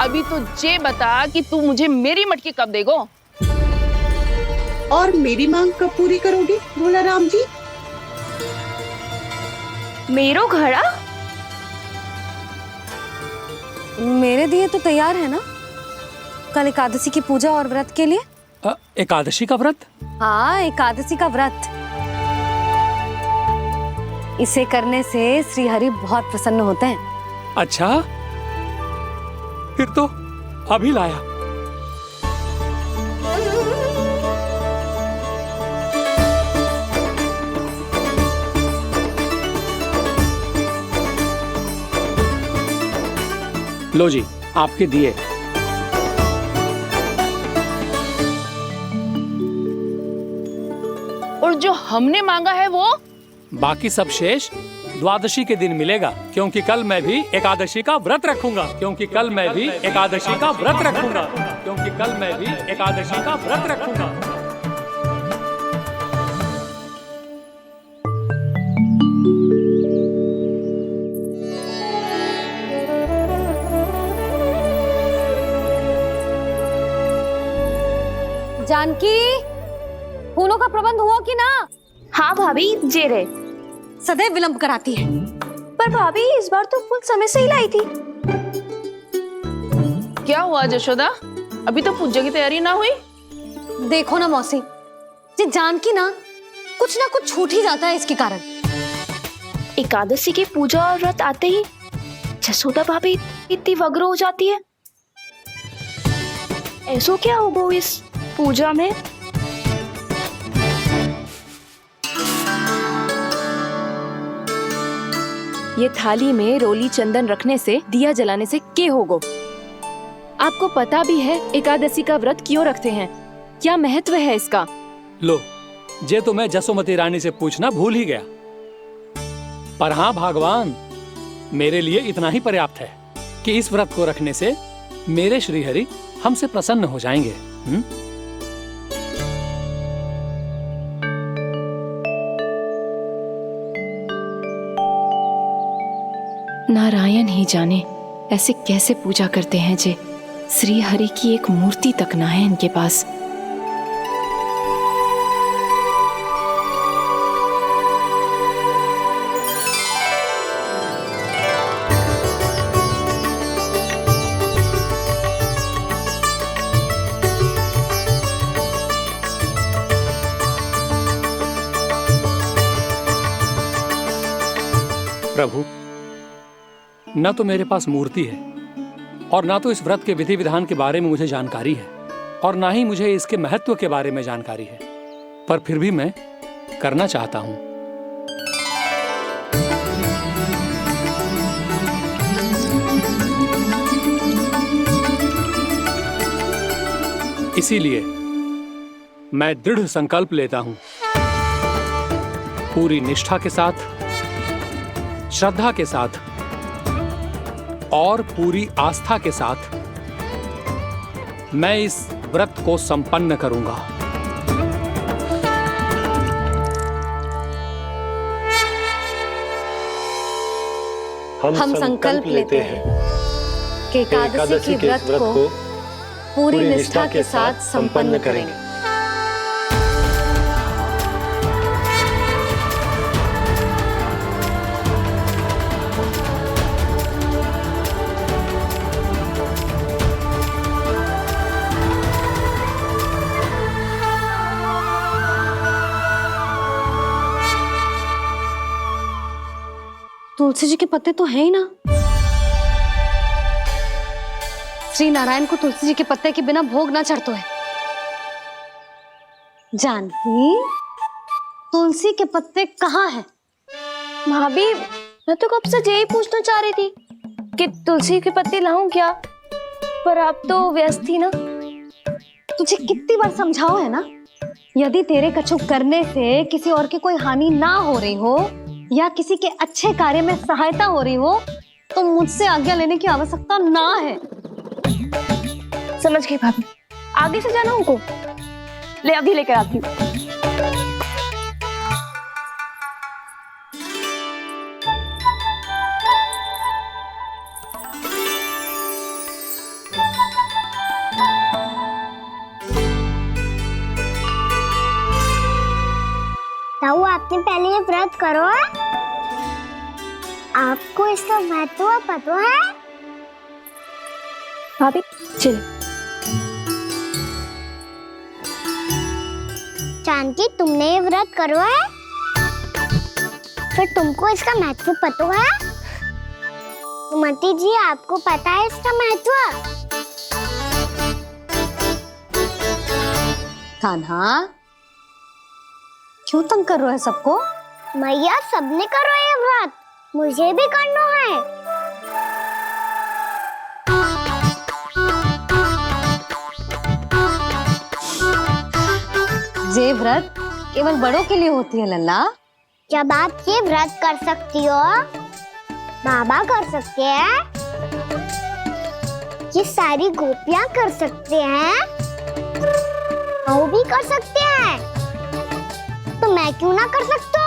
अभी तो ये बता कि तू मुझे मेरी मटकी कब देगो? और मेरी मांग कब पूरी करोगे भोला राम जी? मेरो घड़ा मेरे दिए तो तैयार है ना, कल एकादशी की पूजा और व्रत के लिए। एकादशी का व्रत? हाँ, एकादशी का व्रत। इसे करने से श्री हरि बहुत प्रसन्न होते हैं। अच्छा, फिर तो अभी लाया। लो जी, आपके दिए। और जो हमने मांगा है वो? बाकी सब शेष द्वादशी के दिन मिलेगा, क्योंकि कल मैं भी एकादशी का व्रत रखूंगा। क्योंकि कल मैं भी एकादशी का व्रत रखूंगा। क्योंकि कल मैं भी एकादशी का व्रत रखूंगा। जानकी, फूलों का प्रबंध हुआ कि ना? हाँ भाभी, जे रे। सदैव विलंब कराती है। पर भाभी इस बार तो फूल समय से ही लाई थी। क्या हुआ जशोदा, अभी तो पूजा की तैयारी ना हुई? देखो ना मौसी, ये जानकी ना कुछ छूट ही जाता है इसके कारण। एकादशी की पूजा और व्रत आते ही जसोदा भाभी इतनी वग्र हो जाती है। ऐसो क्या होगा इस पूजा में? ये थाली में रोली चंदन रखने से, दिया जलाने से के होगो? आपको पता भी है एकादशी का व्रत क्यों रखते हैं, क्या महत्व है इसका? लो, जे तो मैं जसोमती रानी से पूछना भूल ही गया। पर हाँ भगवान, मेरे लिए इतना ही पर्याप्त है कि इस व्रत को रखने से मेरे श्रीहरि हमसे प्रसन्न हो जाएंगे। नारायण ही जाने ऐसे कैसे पूजा करते हैं जे श्री हरि की एक मूर्ति तक ना है इनके पास। प्रभु, न तो मेरे पास मूर्ति है और ना तो इस व्रत के विधि विधान के बारे में मुझे जानकारी है, और ना ही मुझे इसके महत्व के बारे में जानकारी है, पर फिर भी मैं करना चाहता हूं। इसीलिए मैं दृढ़ संकल्प लेता हूं, पूरी निष्ठा के साथ, श्रद्धा के साथ और पूरी आस्था के साथ मैं इस व्रत को संपन्न करूंगा। हम संकल्प लेते हैं कि एकादशी के व्रत को पूरी निष्ठा के साथ संपन्न करेंगे। तुलसी जी के पत्ते तो हैं ही ना। श्री नारायण को तुलसी जी के पत्ते के बिना भोग ना चढ़तो है। जानकी, तुलसी के पत्ते कहाँ हैं? भाभी, मैं तो कब से यही पूछना चाह रही थी कि तुलसी के पत्ते लाऊं क्या, पर आप तो व्यस्त थी ना। तुझे कितनी बार समझाओ है ना, यदि तेरे कछु करने से किसी और की कोई हानि ना हो रही हो या किसी के अच्छे कार्य में सहायता हो रही हो तो मुझसे आज्ञा लेने की आवश्यकता ना है। समझ गई भाभी, आगे से जाना उनको। ले अभी लेकर आती हूँ। अपने पहले ये व्रत करो। आपको इसका महत्व पता है? भाभी चल। जानकी, तुमने ये व्रत करो है, फिर तुमको इसका महत्व पता है? सुमति जी, आपको पता है इसका महत्व? कान्हा, क्यों तंग कर रहे हो सबको? मैया, सबने करो ये व्रत, मुझे भी करना है। ये व्रत केवल बड़ों के लिए होती है लल्ला। जब आप ये व्रत कर सकती हो, बाबा कर सकते हैं, ये सारी गोपियां कर सकते हैं, वो भी कर सकते हैं, तो मैं क्यों ना कर सकता?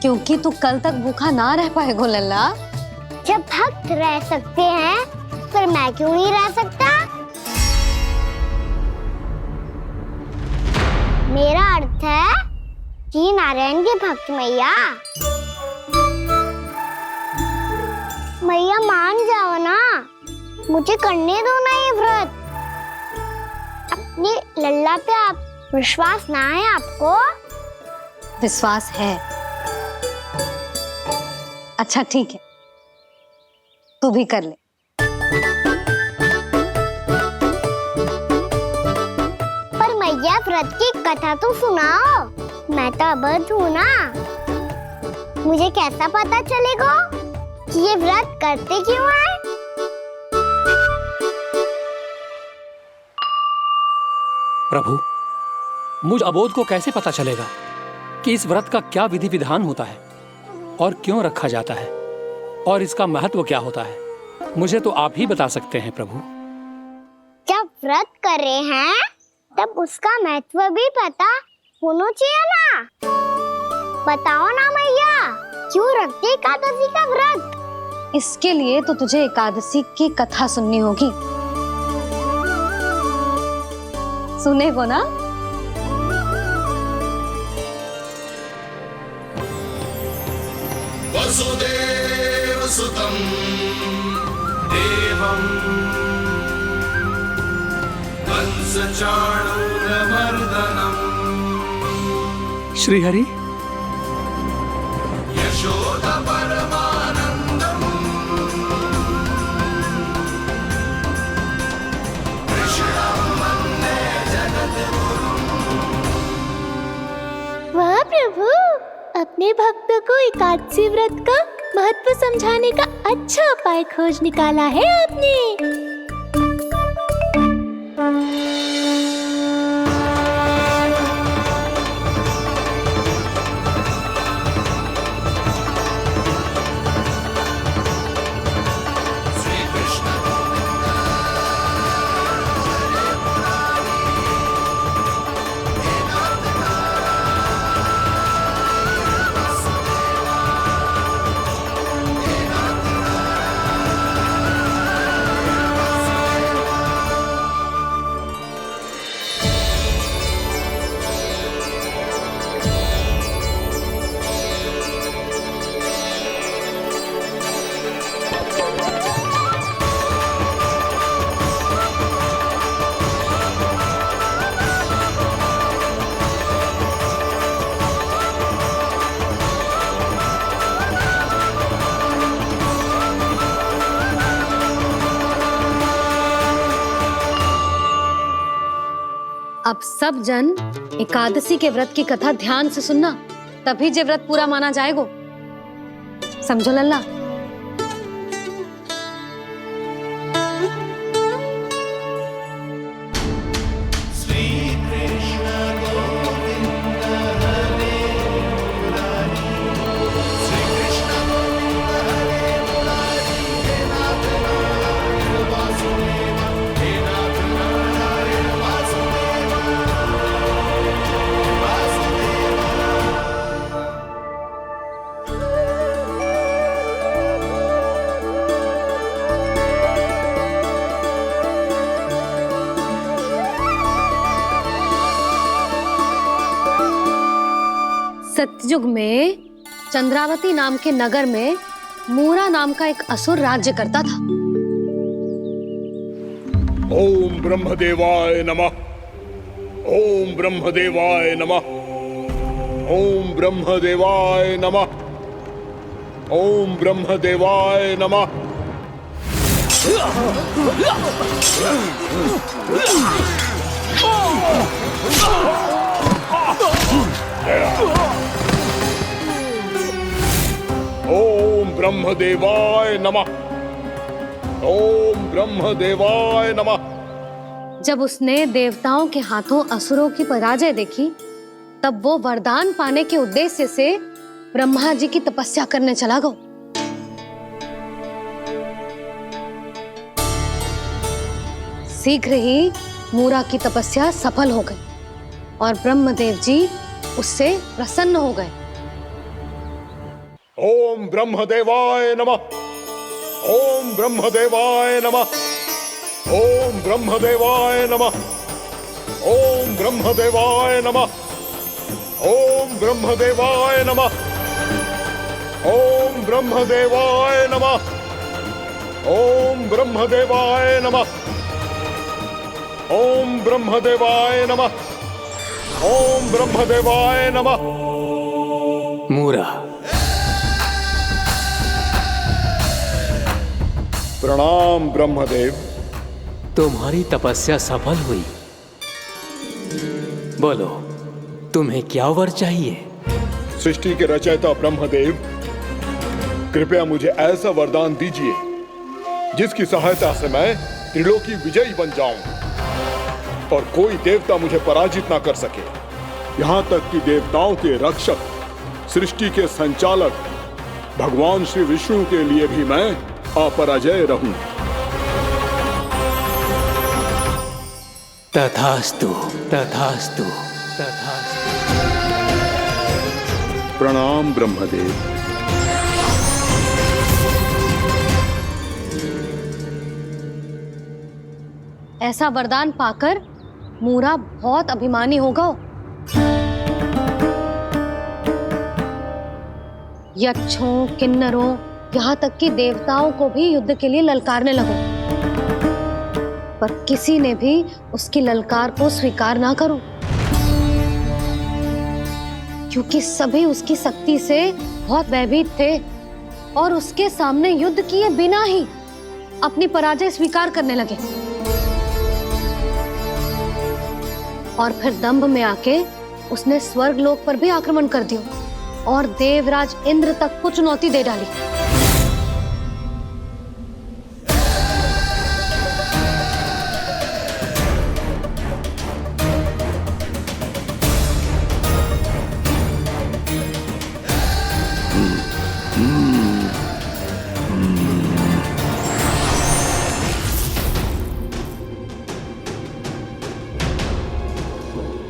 क्योंकि तू कल तक भूखा ना रह पाएगो लल्ला। जब भक्त रह सकते हैं, फिर मैं क्यों नहीं रह सकता? मेरा अर्थ है कि नारायण के भक्त मैया, मैया मान जाओ ना, मुझे करने दो ना ये व्रत। अपनी लल्ला पे आप विश्वास ना है आपको? विश्वास है। अच्छा ठीक है, तू भी कर ले। पर मैया, व्रत की कथा तो सुनाओ, मैं तो अबध हूँ ना, मुझे कैसा पता चलेगा कि ये व्रत करते क्यों है? प्रभु, मुझ अबोध को कैसे पता चलेगा कि इस व्रत का क्या विधि विधान होता है और क्यों रखा जाता है और इसका महत्व क्या होता है? मुझे तो आप ही बता सकते हैं प्रभु। जब व्रत कर रहे हैं, तब उसका महत्व भी पता होना चाहिए ना। बताओ ना मैया, क्यों रखते एकादशी का व्रत? इसके लिए तो तुझे एकादशी की कथा सुननी होगी। सुनेगो ना? वसुदेव सुतं देवं कंसचाणूरमर्दनम् श्रीहरि, यशोदा परमानन्दम् कृष्णं वन्दे जगद्गुरुम्। वाह प्रभु, अपने भक्तों को एकादशी व्रत का महत्व समझाने का अच्छा उपाय खोज निकाला है आपने। अब सब जन एकादशी के व्रत की कथा ध्यान से सुनना, तभी जे व्रत पूरा माना जाएगो। समझो लल्ला? सतयुग में चंद्रावती नाम के नगर में मूरा नाम का एक असुर राज्य करता था। ओम ब्रह्मदेवाय नमः। ओम ब्रह्मदेवाय नमः। ओम ब्रह्मदेवाय नमः। ओम ब्रह्मदेवाय नमः। ओम ब्रह्मदेवाय नमः। ओम ब्रह्मदेवाय नमः। जब उसने देवताओं के हाथों असुरों की पराजय देखी, तब वो वरदान पाने के उद्देश्य से ब्रह्मा जी की तपस्या करने चला गया। शीघ्र ही मूरा की तपस्या सफल हो गई और ब्रह्मदेव जी उससे प्रसन्न हो गए। ओम ब्रह्मदेवाय नमः। ओम ब्रह्मदेवाय नमः। ओम ब्रह्मदेवाय नमः। ओम ब्रह्मदेवाय नमः। ओम ब्रह्मदेवाय नमः। ओम ब्रह्मदेवाय नमः। ओम ब्रह्मदेवाय नमः। ओम ब्रह्मदेवाय नमः। ओम ब्रह्मदेवाय नमः। मूरा, प्रणाम ब्रह्मदेव। तुम्हारी तपस्या सफल हुई। बोलो, तुम्हें क्या वर चाहिए? सृष्टि के रचयिता ब्रह्मदेव, कृपया मुझे ऐसा वरदान दीजिए जिसकी सहायता से मैं त्रिलोकी विजयी बन जाऊं और कोई देवता मुझे पराजित ना कर सके। यहां तक कि देवताओं के रक्षक, सृष्टि के संचालक भगवान श्री विष्णु के लिए भी मैं अपराजय रहूं। तथास्तु, तथास्तु, तथास्तु। प्रणाम ब्रह्मदेव। ऐसा वरदान पाकर मूरा बहुत अभिमानी होगा। यक्षों, किन्नरों, यहाँ तक कि देवताओं को भी युद्ध के लिए ललकारने लगा, पर किसी ने भी उसकी ललकार को स्वीकार ना करो, क्योंकि सभी उसकी शक्ति से बहुत भयभीत थे और उसके सामने युद्ध किए बिना ही अपनी पराजय स्वीकार करने लगे। और फिर दंभ में आके उसने स्वर्ग लोक पर भी आक्रमण कर दिया और देवराज इंद्र तक को चुनौती दे डाली।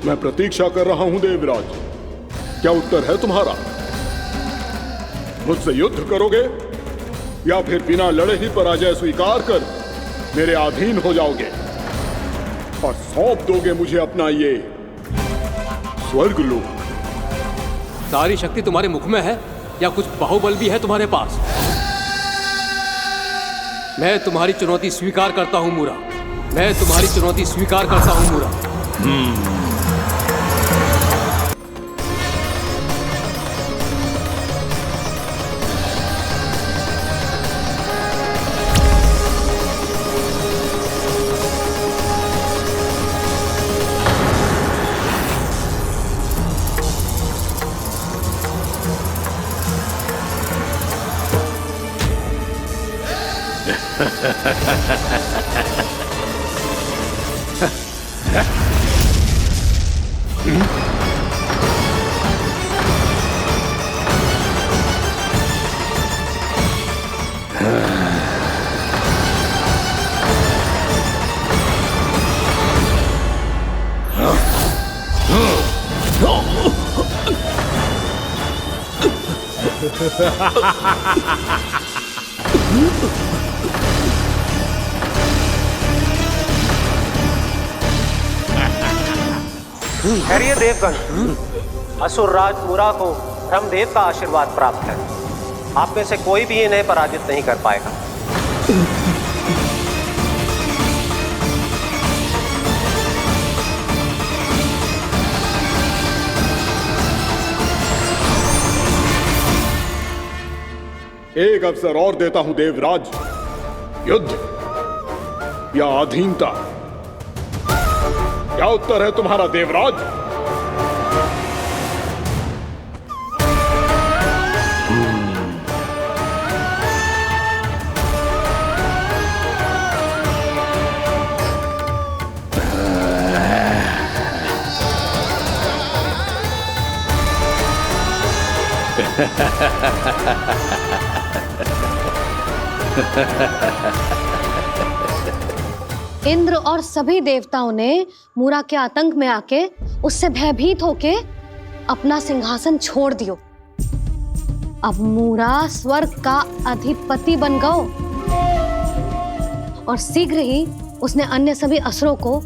मैं प्रतीक्षा कर रहा हूं देवराज। क्या उत्तर है तुम्हारा? मुझसे युद्ध करोगे या फिर बिना लड़े ही पराजय स्वीकार कर मेरे अधीन हो जाओगे और सौंप दोगे मुझे अपना ये स्वर्ग लोक? सारी शक्ति तुम्हारे मुख में है या कुछ बाहुबल भी है तुम्हारे पास? मैं तुम्हारी चुनौती स्वीकार करता हूं मूरा। मैं तुम्हारी चुनौती स्वीकार करता हूं मूरा। खैरियत देवगण, असुरराज मुरा को ब्रह्मदेव का आशीर्वाद प्राप्त है। आप में से कोई भी इन्हें पराजित नहीं कर पाएगा। एक अवसर और देता हूं देवराज, युद्ध या अधीनता, क्या उत्तर है तुम्हारा देवराज? इंद्र और सभी देवताओं ने मूरा के आतंक में आके उससे भयभीत होके अपना सिंहासन छोड़ दियो। अब मूरा स्वर्ग का अधिपति बन गयो और शीघ्र ही उसने अन्य सभी असुरों को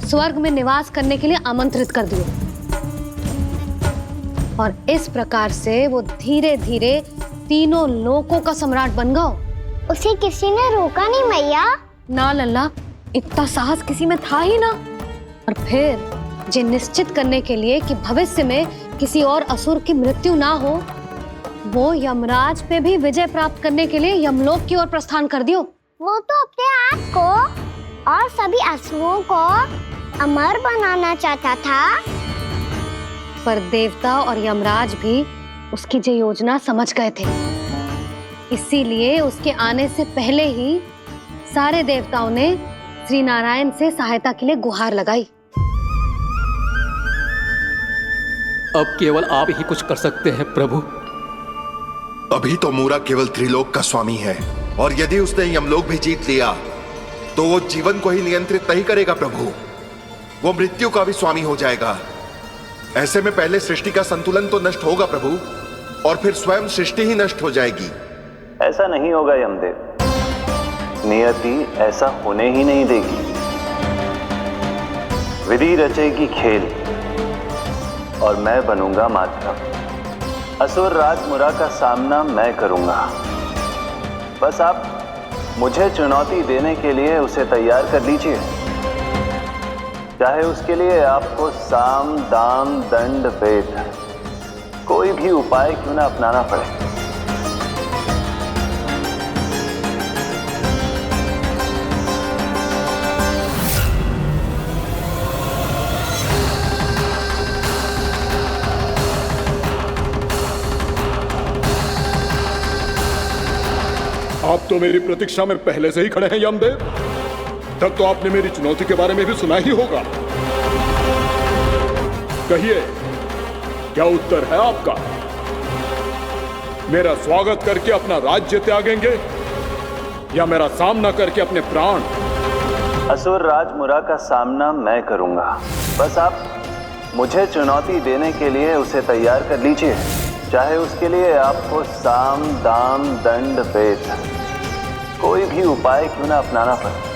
स्वर्ग में निवास करने के लिए आमंत्रित कर दियो। और इस प्रकार से वो धीरे धीरे तीनों लोकों का सम्राट बन गयो। उसे किसी ने रोका नहीं मैया? ना लल्ला, इतना साहस किसी में था ही ना। और फिर जे निश्चित करने के लिए कि भविष्य में किसी और असुर की मृत्यु ना हो, वो यमराज पे भी विजय प्राप्त करने के लिए यमलोक की ओर प्रस्थान कर दियो। वो तो अपने आप को और सभी असुरों को अमर बनाना चाहता था। पर देवता और यमराज भी उसकी ये योजना समझ गए थे। इसीलिए उसके आने से पहले ही सारे देवताओं ने श्री नारायण से सहायता के लिए गुहार लगाई। अब केवल आप ही कुछ कर सकते हैं प्रभु। अभी तो मूरा केवल त्रिलोक का स्वामी है, और यदि उसने यमलोक भी जीत लिया तो वो जीवन को ही नियंत्रित नहीं करेगा प्रभु, वो मृत्यु का भी स्वामी हो जाएगा। ऐसे में पहले सृष्टि का संतुलन तो नष्ट होगा प्रभु, और फिर स्वयं सृष्टि ही नष्ट हो जाएगी। ऐसा नहीं होगा यमदेव, नियति ऐसा होने ही नहीं देगी। विधि रचेगी खेल और मैं बनूंगा माध्यम। असुर राज मुरा का सामना मैं करूंगा। बस आप मुझे चुनौती देने के लिए उसे तैयार कर लीजिए, चाहे उसके लिए आपको साम दाम दंड भेद कोई भी उपाय क्यों ना अपनाना पड़े। आप तो मेरी प्रतीक्षा में पहले से ही खड़े हैं यमदेव। तब तो आपने मेरी चुनौती के बारे में भी सुना ही होगा। कहिए, क्या उत्तर है आपका? मेरा स्वागत करके अपना राज्य त्यागेंगे या मेरा सामना करके अपने प्राण? असुर राज मुरा का सामना मैं करूंगा। बस आप मुझे चुनौती देने के लिए उसे तैयार कर लीजिए, चाहे उसके लिए आपको साम दाम दंड भेद कोई भी उपाय क्यों ना अपनाना पड़े।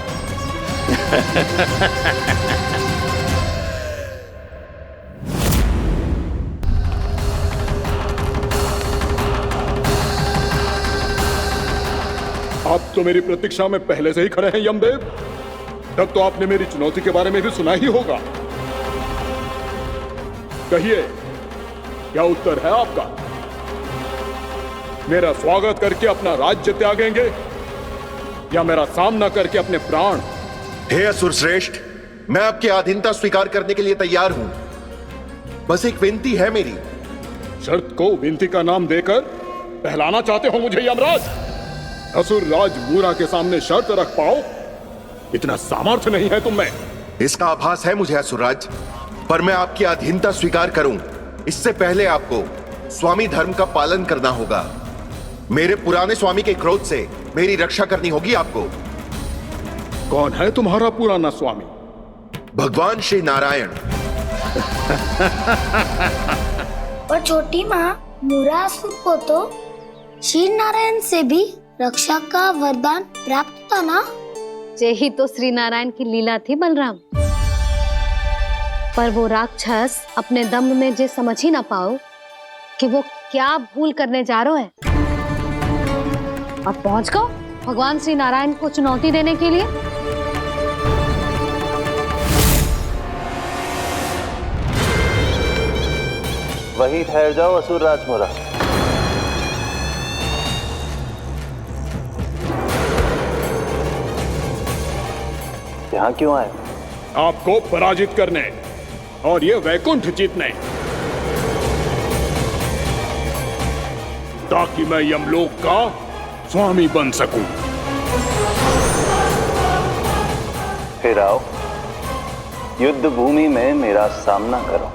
आप तो मेरी प्रतीक्षा में पहले से ही खड़े हैं यमदेव। तब तो आपने मेरी चुनौती के बारे में भी सुना ही होगा। कहिए, क्या उत्तर है आपका? मेरा स्वागत करके अपना राज्य त्यागेंगे या मेरा सामना करके अपने प्राण? हे असुर श्रेष्ठ, मैं आपकी अधीनता स्वीकार करने के लिए तैयार हूं। बस एक विनती है मेरी। शर्त को विनती का नाम देकर पहलाना चाहते हो मुझे यमराज? असुर राज मूरा के सामने शर्त रख पाओ, इतना सामर्थ्य नहीं है तुम में। इसका आभास है मुझे असुरराज, पर मैं आपकी अधीनता स्वीकार करूं इससे पहले आपको स्वामी धर्म का पालन करना होगा। मेरे पुराने स्वामी के क्रोध से मेरी रक्षा करनी होगी आपको। कौन है तुम्हारा पुराना स्वामी? भगवान श्री नारायण। और छोटी माँ मुरासुर को तो श्री नारायण से भी रक्षा का वरदान प्राप्त था ना? यही तो श्री नारायण की लीला थी बलराम। पर वो राक्षस अपने दम में जे समझ ही ना पाओ कि वो क्या भूल करने जा रहे हैं, और पहुंच गो भगवान श्री नारायण को चुनौती देने के लिए। वहीं ठहर जाओ असुर राजमुरा। यहाँ क्यों आए? आपको पराजित करने और ये वैकुंठ जीतने, ताकि मैं यमलोक का स्वामी बन सकूं। फिर आओ, युद्ध भूमि में मेरा सामना करो।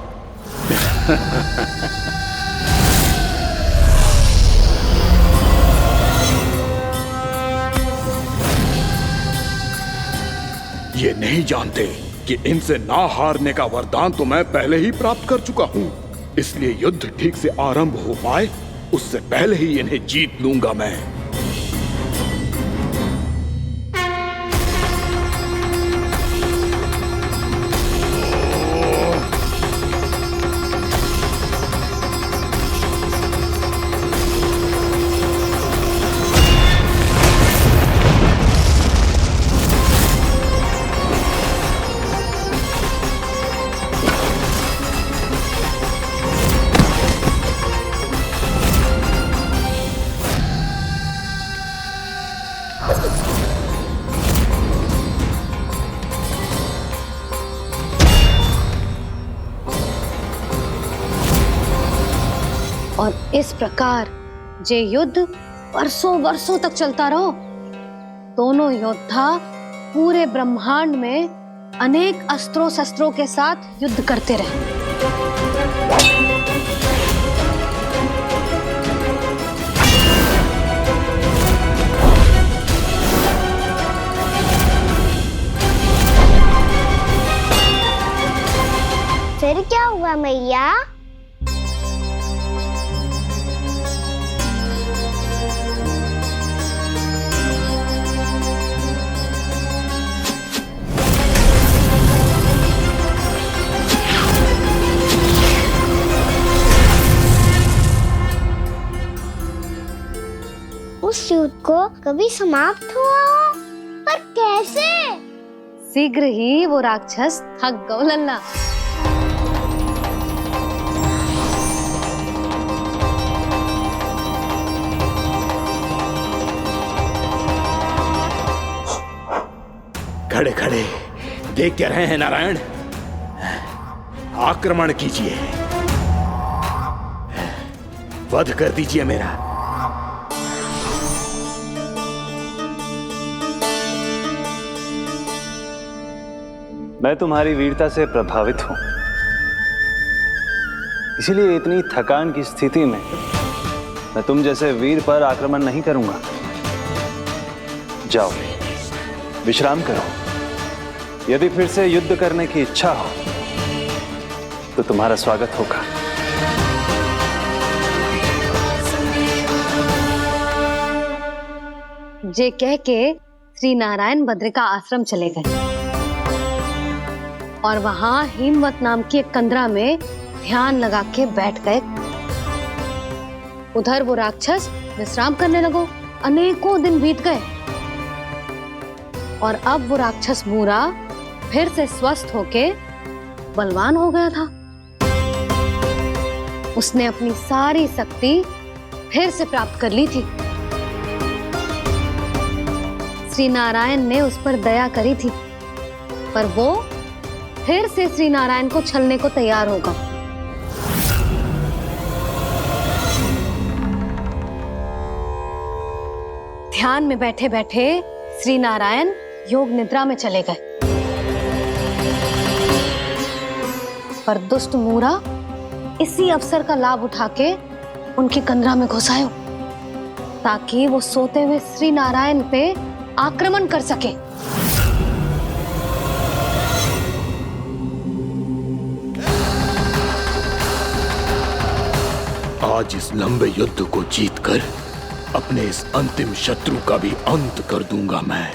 ये नहीं जानते कि इनसे ना हारने का वरदान तो मैं पहले ही प्राप्त कर चुका हूं, इसलिए युद्ध ठीक से आरंभ हो पाए उससे पहले ही इन्हें जीत लूंगा मैं। और इस प्रकार जे युद्ध वर्षों वर्षों तक चलता रहो। दोनों योद्धा पूरे ब्रह्मांड में अनेक अस्त्रों शस्त्रों के साथ युद्ध करते रहे। फिर क्या हुआ मैया? उस युद्ध को कभी समाप्त हुआ हो, पर कैसे? शीघ्र ही वो राक्षस थक गौ लल्ला। खड़े खड़े देख क्या रहे हैं नारायण? आक्रमण कीजिए, वध कर दीजिए मेरा। मैं तुम्हारी वीरता से प्रभावित हूं, इसीलिए इतनी थकान की स्थिति में मैं तुम जैसे वीर पर आक्रमण नहीं करूंगा। जाओ विश्राम करो। यदि फिर से युद्ध करने की इच्छा हो तो तुम्हारा स्वागत होगा। जे कह के श्री नारायण बद्रिका आश्रम चले गए और वहां हिमवत नाम की एक कंदरा में ध्यान लगा के बैठ गए। उधर वो राक्षस विश्राम करने लगो। अनेकों दिन बीत गए और अब वो राक्षस मूरा फिर से स्वस्थ होके बलवान हो गया था। उसने अपनी सारी शक्ति फिर से प्राप्त कर ली थी। श्री नारायण ने उस पर दया करी थी, पर वो फिर से श्री नारायण को छलने को तैयार होगा। ध्यान में बैठे बैठे श्री नारायण योग निद्रा में चले गए, पर दुष्ट मूरा इसी अवसर का लाभ उठा के उनकी कंदरा में घुस आयो, ताकि वो सोते हुए श्री नारायण पे आक्रमण कर सके। आज इस लंबे युद्ध को जीतकर अपने इस अंतिम शत्रु का भी अंत कर दूंगा मैं।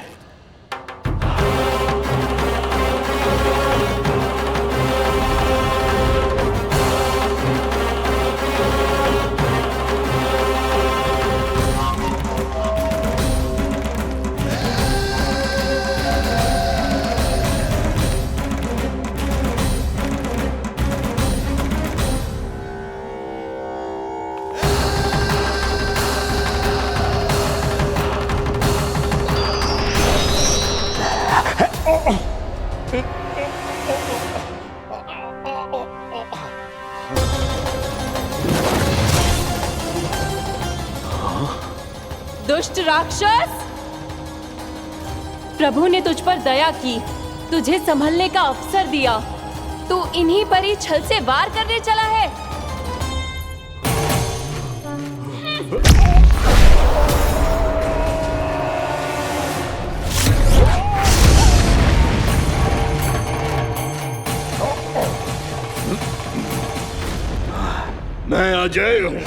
दुष्ट राक्षस, प्रभु ने तुझ पर दया की, तुझे संभलने का अवसर दिया। तू इन्हीं पर ही छल से वार करने चला है। मैं अजय हूँ,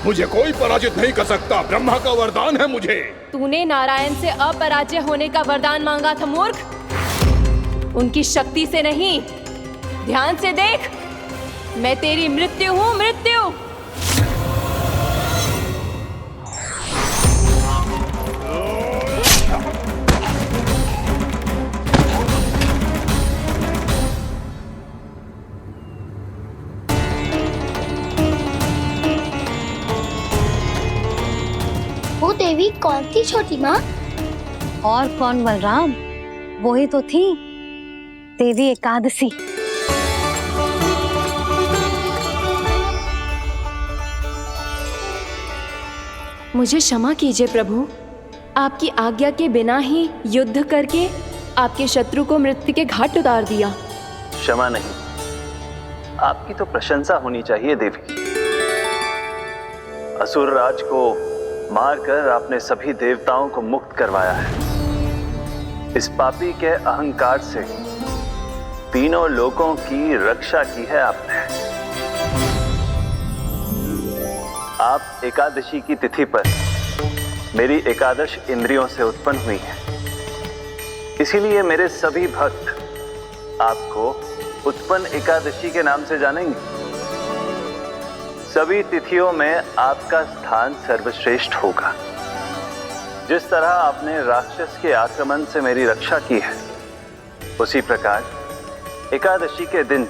मुझे कोई पराजित नहीं कर सकता। ब्रह्मा का वरदान है मुझे। तूने नारायण से अपराजय होने का वरदान मांगा था मूर्ख, उनकी शक्ति से नहीं। ध्यान से देख, मैं तेरी मृत्यु हूँ, मृत्यु। वो देवी कौन थी छोटी माँ? और कौन बलराम, वही तो थी देवी एकादशी। मुझे क्षमा कीजिए प्रभु, आपकी आज्ञा के बिना ही युद्ध करके आपके शत्रु को मृत्यु के घाट उतार दिया। क्षमा नहीं, आपकी तो प्रशंसा होनी चाहिए देवी। असुर राज को मारकर आपने सभी देवताओं को मुक्त करवाया है। इस पापी के अहंकार से तीनों लोकों की रक्षा की है आपने। आप एकादशी की तिथि पर मेरी एकादश इंद्रियों से उत्पन्न हुई हैं। इसीलिए मेरे सभी भक्त आपको उत्पन्न एकादशी के नाम से जानेंगे। सभी तिथियों में आपका स्थान सर्वश्रेष्ठ होगा। जिस तरह आपने राक्षस के आक्रमण से मेरी रक्षा की है, उसी प्रकार एकादशी के दिन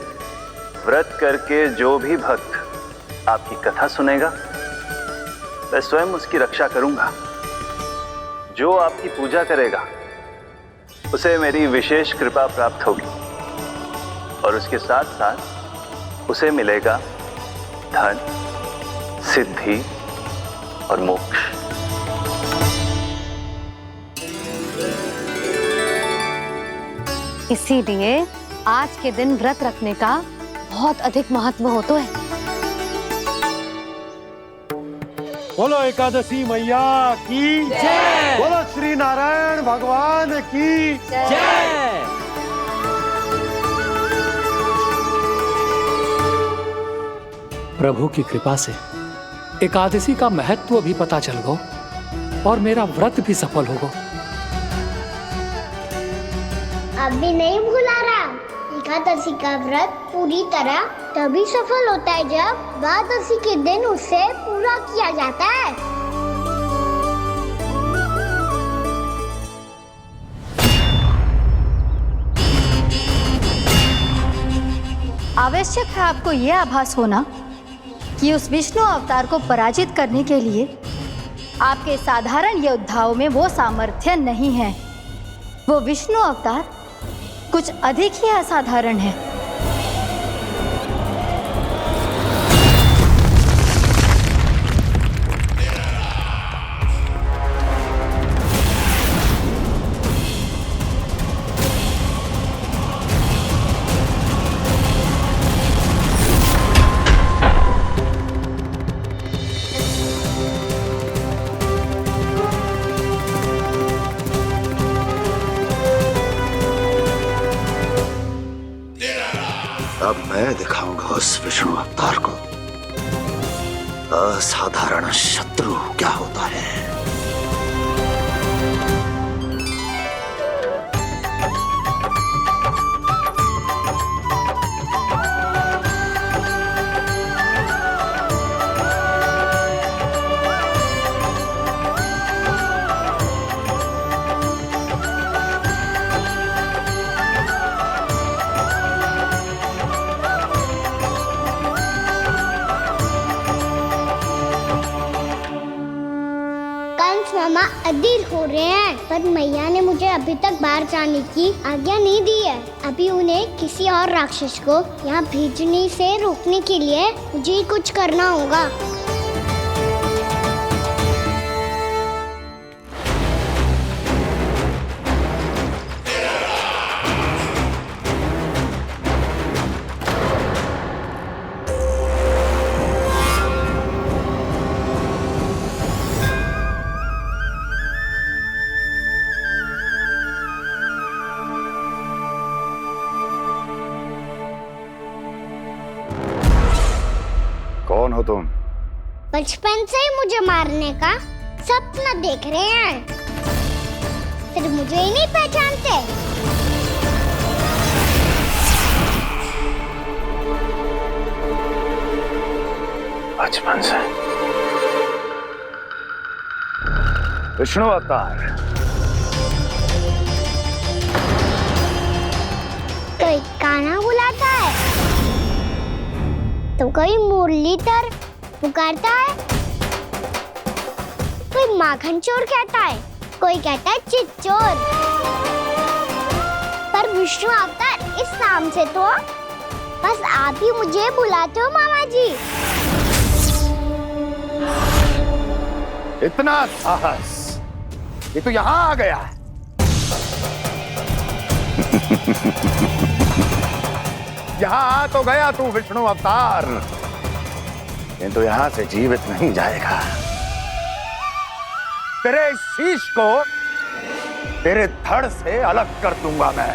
व्रत करके जो भी भक्त आपकी कथा सुनेगा, मैं स्वयं उसकी रक्षा करूंगा। जो आपकी पूजा करेगा उसे मेरी विशेष कृपा प्राप्त होगी और उसके साथ साथ उसे मिलेगा धन, सिद्धि और मोक्ष। इसीलिए आज के दिन व्रत रखने का बहुत अधिक महत्व होता है। बोलो एकादशी मैया की जय। बोलो श्री नारायण भगवान की जय। प्रभु की कृपा से एकादशी का महत्व भी पता चल गो और मेरा व्रत भी सफल होगा। अभी नहीं भूला राम, एकादशी का व्रत पूरी तरह तभी सफल होता है जब द्वादशी के दिन उसे पूरा किया जाता है। आवश्यक है आपको यह आभास होना कि उस विष्णु अवतार को पराजित करने के लिए आपके साधारण योद्धाओं में वो सामर्थ्य नहीं है। वो विष्णु अवतार कुछ अधिक ही असाधारण है। अब मैं दिखाऊंगा उस विष्णु अवतार को असाधारण शत्रु क्या होता है। वहाँ अधीर हो रहे हैं, पर मैया ने मुझे अभी तक बाहर जाने की आज्ञा नहीं दी है। अभी उन्हें किसी और राक्षस को यहाँ भेजने से रोकने के लिए मुझे ही कुछ करना होगा। कौन हो तुम? बचपन से ही मुझे मारने का सपना देख रहे हैं, फिर मुझे ही नहीं पहचानते। बचपन से विष्णु अवतार। कोई कान्हा बुलाता है तो कोई मुरलीधर पुकारता है, कोई माखन चोर कहता है, कोई कहता है चिच्चोर। पर विष्णु अवतार इस नाम से तो बस आप ही मुझे बुलाते हो मामा जी। इतना साहस, ये तो यहाँ आ गया है। यहाँ आ तो गया तू विष्णु अवतार, किंतु यहाँ से जीवित नहीं जाएगा। तेरे शीश को तेरे धड़ से अलग कर दूंगा मैं।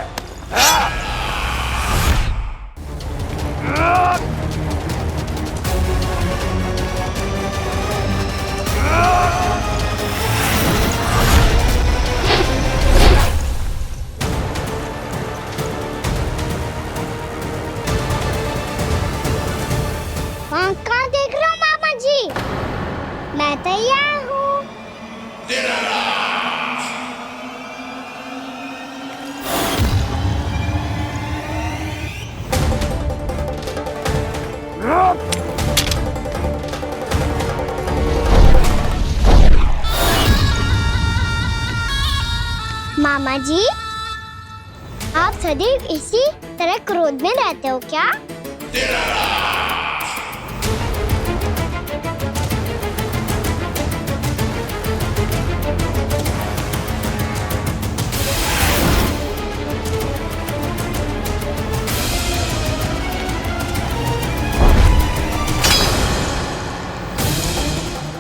वहाँ कहाँ देख रहे हो मामा जी? मैं तैयार हूँ। मामा जी, आप सदैव इसी तरह क्रोध में रहते हो क्या?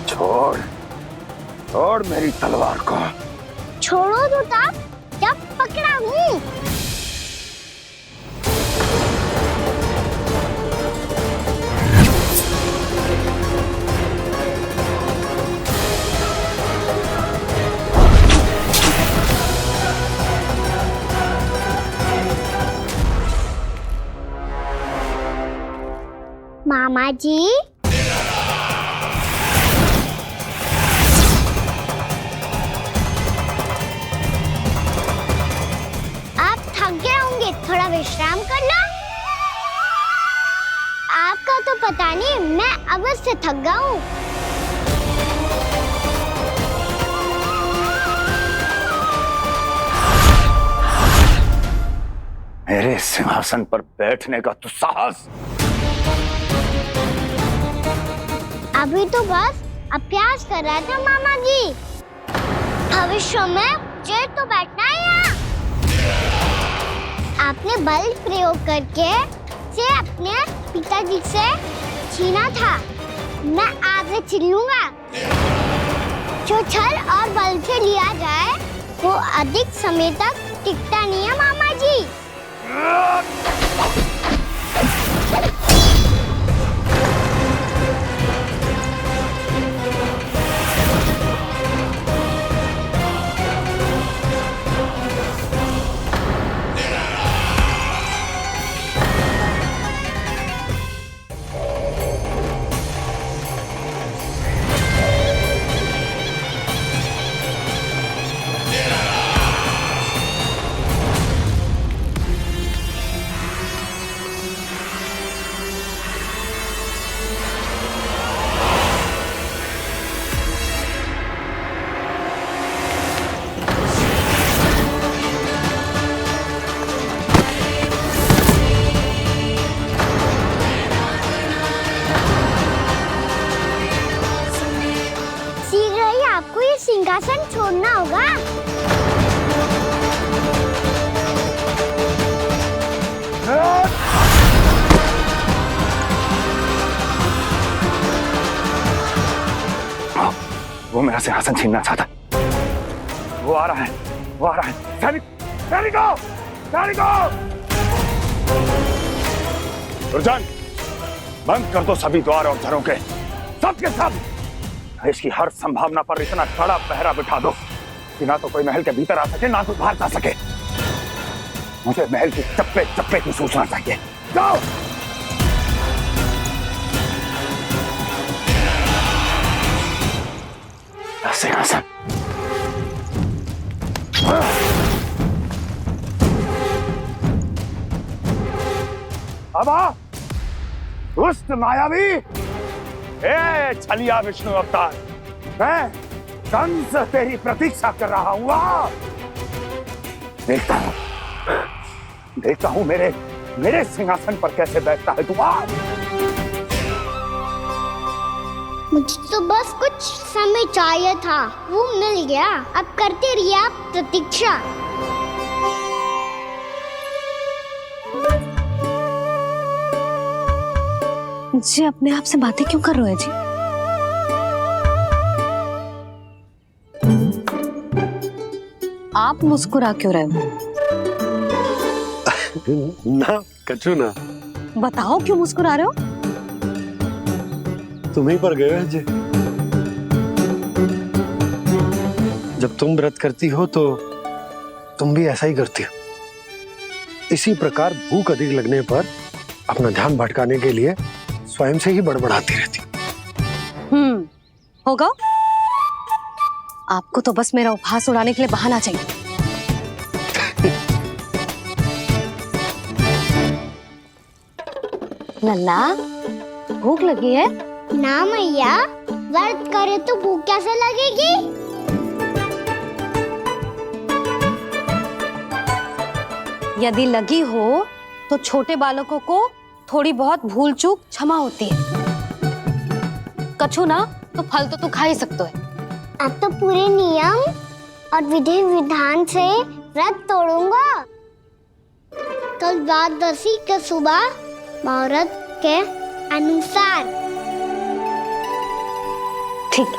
छोड़, छोड़ मेरी तलवार को। छोड़ो तो तब जब पकड़ा हूँ। मामा जी, आप थक गए होंगे, थोड़ा विश्राम कर लो। आपका तो पता नहीं, मैं अवश्य थक गया हूँ। मेरे सिंहासन पर बैठने का तू साहस। अभी तो बस अभ्यास कर रहा था मामा जी, भविष्य में मुझे तो बैठना है यहाँ। आपने बल प्रयोग करके से अपने पिताजी से छीना था, मैं आज से छीन लूंगा। जो छल और बल से लिया जाए वो अधिक समय तक टिकता नहीं है मामा जी। वो मेरा सिंहासन छीनना चाहता है। वो आ रहा है, वो आ रहा है। सैनिकों, दुर्जन, बंद कर दो सभी द्वार और झरोखे, सब के सब। इसकी हर संभावना पर इतना कड़ा पहरा बिठा दो कि ना तो कोई महल के भीतर आ सके, ना कोई बाहर जा सके। मुझे महल की चप्पे चप्पे की सूचना चाहिए। जाओ। सिंहासन। अब आ, दुष्ट मायावी, ए छलिया विष्णु अवतार, मैं कंस तेरी प्रतीक्षा कर रहा हूं। देखता हूं मेरे सिंहासन पर कैसे बैठता है तू। मुझे तो बस कुछ समय चाहिए था, वो मिल गया। अब करते रहिए आप प्रतीक्षा। जी अपने आप से बातें क्यों कर रहे हो जी? आप मुस्कुरा क्यों रहे हो? ना कछु ना। बताओ क्यों मुस्कुरा रहे हो? तुम ही पर गए जी। जब तुम व्रत करती हो तो तुम भी ऐसा ही करती हो। इसी प्रकार भूख अधिक लगने पर अपना ध्यान भटकाने के लिए स्वयं से ही बड़बड़ाती रहती। होगा। आपको तो बस मेरा उपहास उड़ाने के लिए बहाना चाहिए। नन्ना, भूख लगी है? ना मैया, व्रत करे तो भूख कैसे लगेगी? यदि लगी हो तो छोटे बालकों को थोड़ी बहुत भूल चूक क्षमा होती है। कछु ना तो फल तो तू खा ही सकते है। अब तो पूरे नियम और विधि विधान से व्रत तोड़ूंगा। कल द्वादशी के सुबह मुहूर्त के अनुसार। ठीक।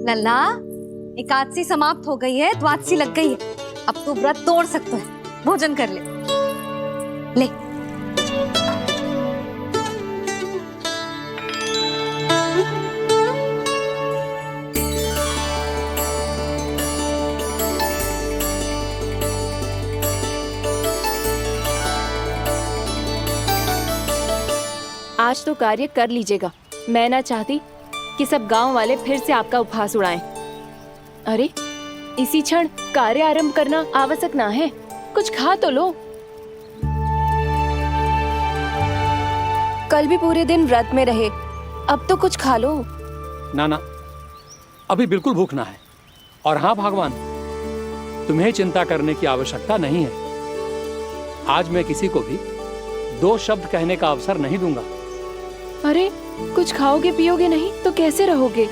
लल्ला, एकादशी समाप्त हो गई है, द्वादशी लग गई है। अब तू व्रत तोड़ सकते है। भोजन कर ले। ले। आज तो कार्य कर लीजिएगा। मैं ना चाहती कि सब गांव वाले फिर से आपका उपहास उड़ाएं। अरे, इसी क्षण कार्य आरंभ करना आवश्यक ना है। कुछ खा तो लो। कल भी पूरे दिन व्रत में रहे, अब तो कुछ खा लो। ना, अभी बिल्कुल भूख ना है। और हाँ भगवान, तुम्हें चिंता करने की आवश्यकता नहीं है। आज मैं किसी को भी 2 शब्द कहने का अवसर नहीं दूंगा। अरे, कुछ खाओगे पियोगे नहीं तो कैसे रहोगे?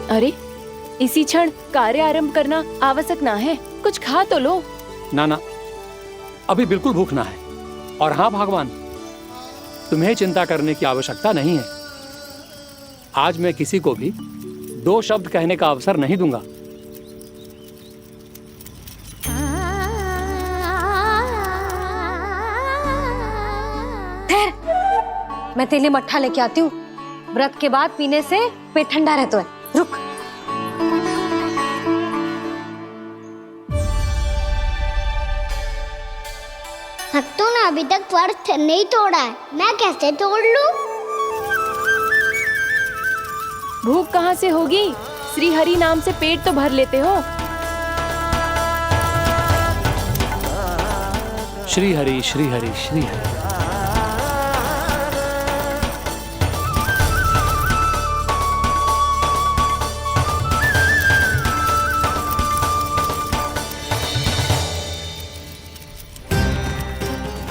अरे, इसी क्षण कार्य आरंभ करना आवश्यक ना है। कुछ खा तो लो। ना, अभी बिल्कुल भूख ना है। और हाँ भगवान, तुम्हें चिंता करने की आवश्यकता नहीं है। आज मैं किसी को भी 2 शब्द कहने का अवसर नहीं दूंगा। मैं तेरे लिए मट्ठा लेके आती हूँ। व्रत के बाद पीने से पेट ठंडा रहता है। रुक। भक्तों ने अभी तक व्रत नहीं तोड़ा है, मैं कैसे तोड़ लूं? भूख कहाँ से होगी? श्री हरि नाम से पेट तो भर लेते हो। श्री हरि श्री हरि श्री हरि।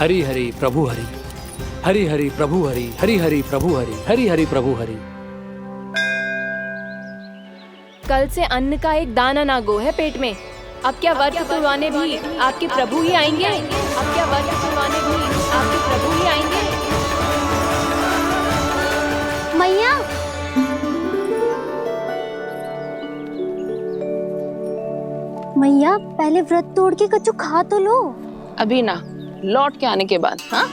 हरि हरि प्रभु हरि, हरि हरि प्रभु हरि, हरि हरि प्रभु हरि, हरि हरि प्रभु हरि। कल से अन्न का एक दाना ना गो है पेट में। अब क्या वर्त तुड़वाने भी आपके प्रभु ही आएंगे? अब क्या वर्त तुड़वाने भी आपके प्रभु ही आएंगे? मैया, मैया पहले व्रत तोड़ के कच्चू खा तो लो। अभी ना, लौट के आने के बाद। हाँ,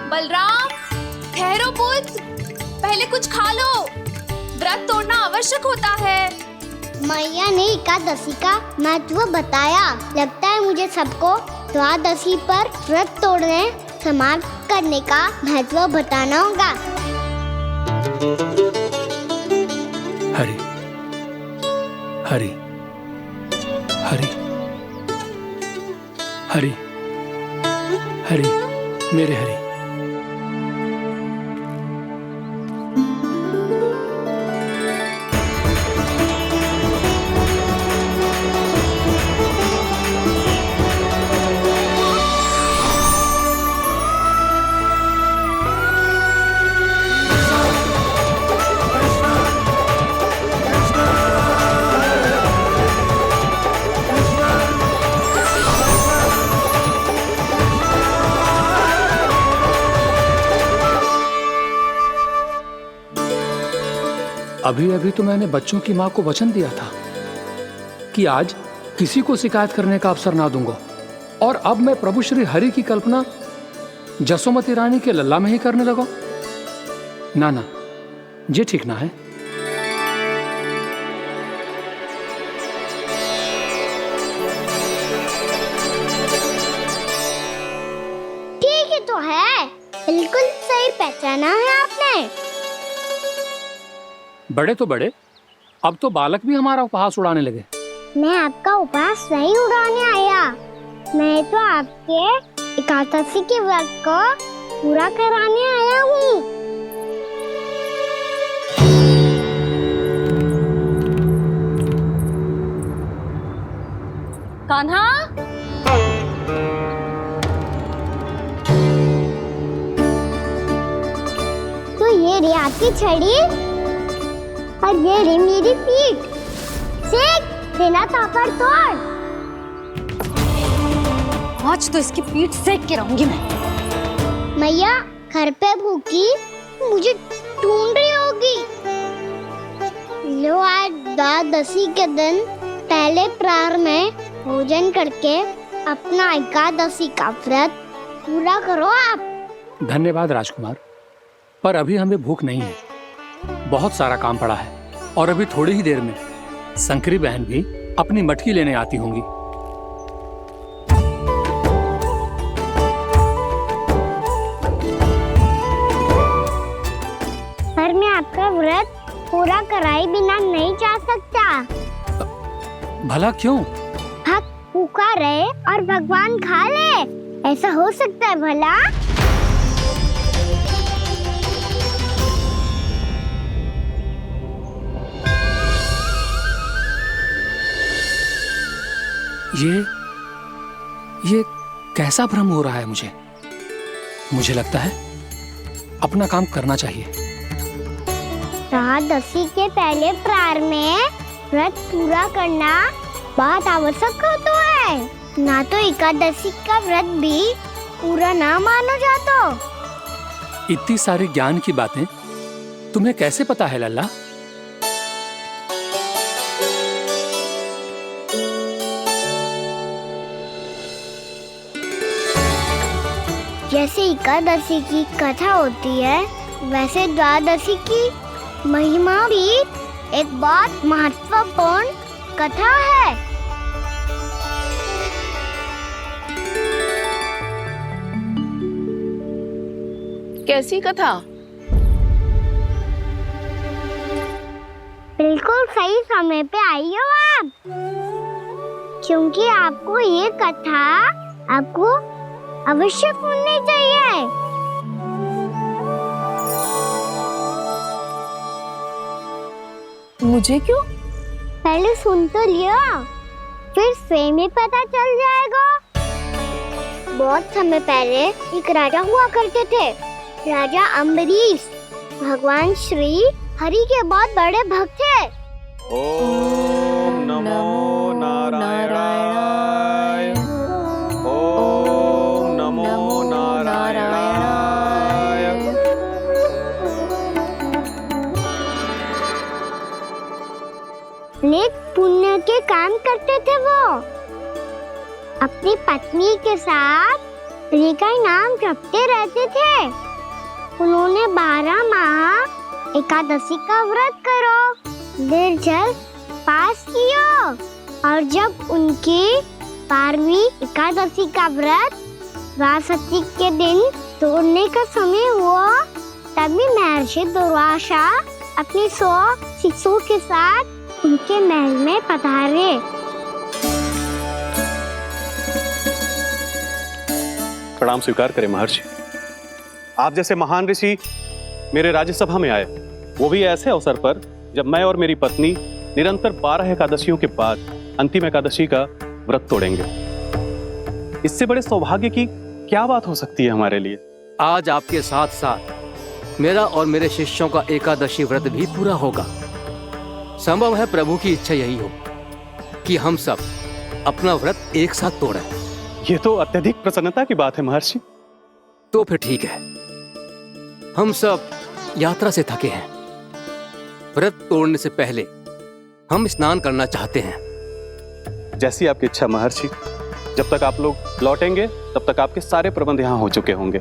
बलराम, ठहरो पुत्र, पहले कुछ खा लो। व्रत तोड़ना आवश्यक होता है। मैया ने एकादशी का महत्व बताया। लगता है मुझे सबको द्वादशी पर व्रत तोड़ने समाप्त करने का महत्व बताना होगा। हरि हरि हरि हरि हरि, मेरे हरि। अभी अभी तो मैंने बच्चों की मां को वचन दिया था कि आज किसी को शिकायत करने का अवसर ना दूंगा, और अब मैं प्रभु श्री हरि की कल्पना जसोमती रानी के लल्ला में ही करने लगा। ना ना, ये ठीक ना है। ठीक ही तो है, बिल्कुल सही पहचाना है आपने। बड़े तो बड़े, अब तो बालक भी हमारा उपहास उड़ाने लगे। मैं आपका उपहास नहीं उड़ाने आया, मैं तो आपके एकादशी के व्रत को पूरा कराने आया हूँ। कान्हा, तो ये रे आपकी छड़ी और ये रे मेरी पीठ। सेक देना तापर तोड़। आज तो इसकी पीठ सेक के रहूंगी मैं। मैया घर पे भूखी मुझे ढूंढ रही होगी। लो, आज द्वादशी के दिन पहले प्रहर में भोजन करके अपना एकादशी का व्रत पूरा करो आप। धन्यवाद राजकुमार, पर अभी हमें भूख नहीं है। बहुत सारा काम पड़ा है, और अभी थोड़ी ही देर में शंकरी बहन भी अपनी मटकी लेने आती होंगी। पर मैं आपका व्रत पूरा कराए बिना नहीं जा सकता। भला क्यों? भक्त भूखा रहे और भगवान खा ले, ऐसा हो सकता है भला? ये कैसा भ्रम हो रहा है मुझे? मुझे लगता है अपना काम करना चाहिए। द्वादशी के पहले प्रहर में व्रत पूरा करना बहुत आवश्यक होता है, ना तो एकादशी का व्रत भी पूरा ना मानो जातो। इतनी सारी ज्ञान की बातें तुम्हें कैसे पता है लल्ला? जैसे एकादशी की कथा होती है, वैसे द्वादशी की महिमा भी एक बहुत महत्वपूर्ण कथा है। कैसी कथा? बिल्कुल सही समय पे आई हो आप, क्योंकि आपको ये कथा आपको अवश्य सुननी चाहिए। मुझे क्यों? पहले सुन तो लियो, फिर स्वयं ही पता चल जाएगा। बहुत समय पहले एक राजा हुआ करते थे, राजा अम्बरीश। भगवान श्री हरि के बहुत बड़े भक्त थे। ओम नमो नारायणाय। ओम नमो नारायणाय। नेक पुण्य के काम करते थे वो। अपनी पत्नी के साथ हरि का नाम जपते रहते थे। उन्होंने 12 माह एकादशी का व्रत करो निर्जल पास किया, और जब उनकी 12वीं एकादशी का व्रत द्वादशी के दिन तोड़ने का समय हुआ, तभी महर्षि दुर्वासा अपनी 100 शिष्यों के साथ उनके महल में पधारे। प्रणाम स्वीकार करें महर्षि। आप जैसे महान ऋषि मेरे राज्यसभा में आए, वो भी ऐसे अवसर पर जब मैं और मेरी पत्नी निरंतर 12 एकादशियों के बाद अंतिम एकादशी का व्रत तोड़ेंगे। इससे बड़े सौभाग्य की क्या बात हो सकती है हमारे लिए। आज आपके साथ साथ मेरा और मेरे शिष्यों का एकादशी व्रत भी पूरा होगा। संभव है प्रभु की इच्छा यही हो कि हम सब अपना व्रत एक साथ तोड़ें। ये तो अत्यधिक प्रसन्नता की बात है महर्षि। तो फिर ठीक है, हम सब यात्रा से थके हैं। व्रत तोड़ने से पहले हम स्नान करना चाहते हैं। जैसी आपकी इच्छा महर्षि। जब तक आप लोग लौटेंगे तब तक आपके सारे प्रबंध यहाँ हो चुके होंगे।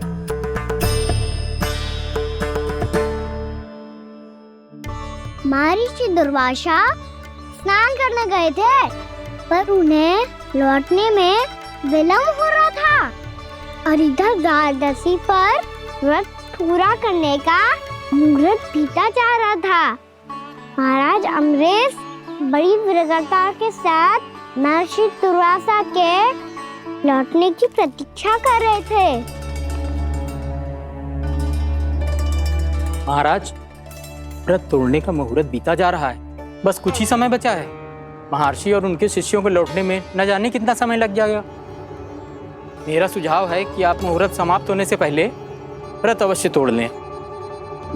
महर्षि दुर्वासा स्नान करने गए थे, पर उन्हें लौटने में विलंब हो रहा था, और इधर द्वादशी पर व्रत पूरा करने का मुहूर्त बीता जा रहा था। महाराज अम्बरीश बड़ी विरक्ता के साथ महर्षि दुर्वासा के लौटने की प्रतीक्षा कर रहे थे। महाराज, व्रत तोड़ने का मुहूर्त बीता जा रहा है। बस कुछ ही समय बचा है। महर्षि और उनके शिष्यों को लौटने में न जाने कितना समय लग जाएगा। मेरा सुझाव है कि आप मुहूर्त समाप्त होने से पहले व्रत अवश्य तोड़ लें।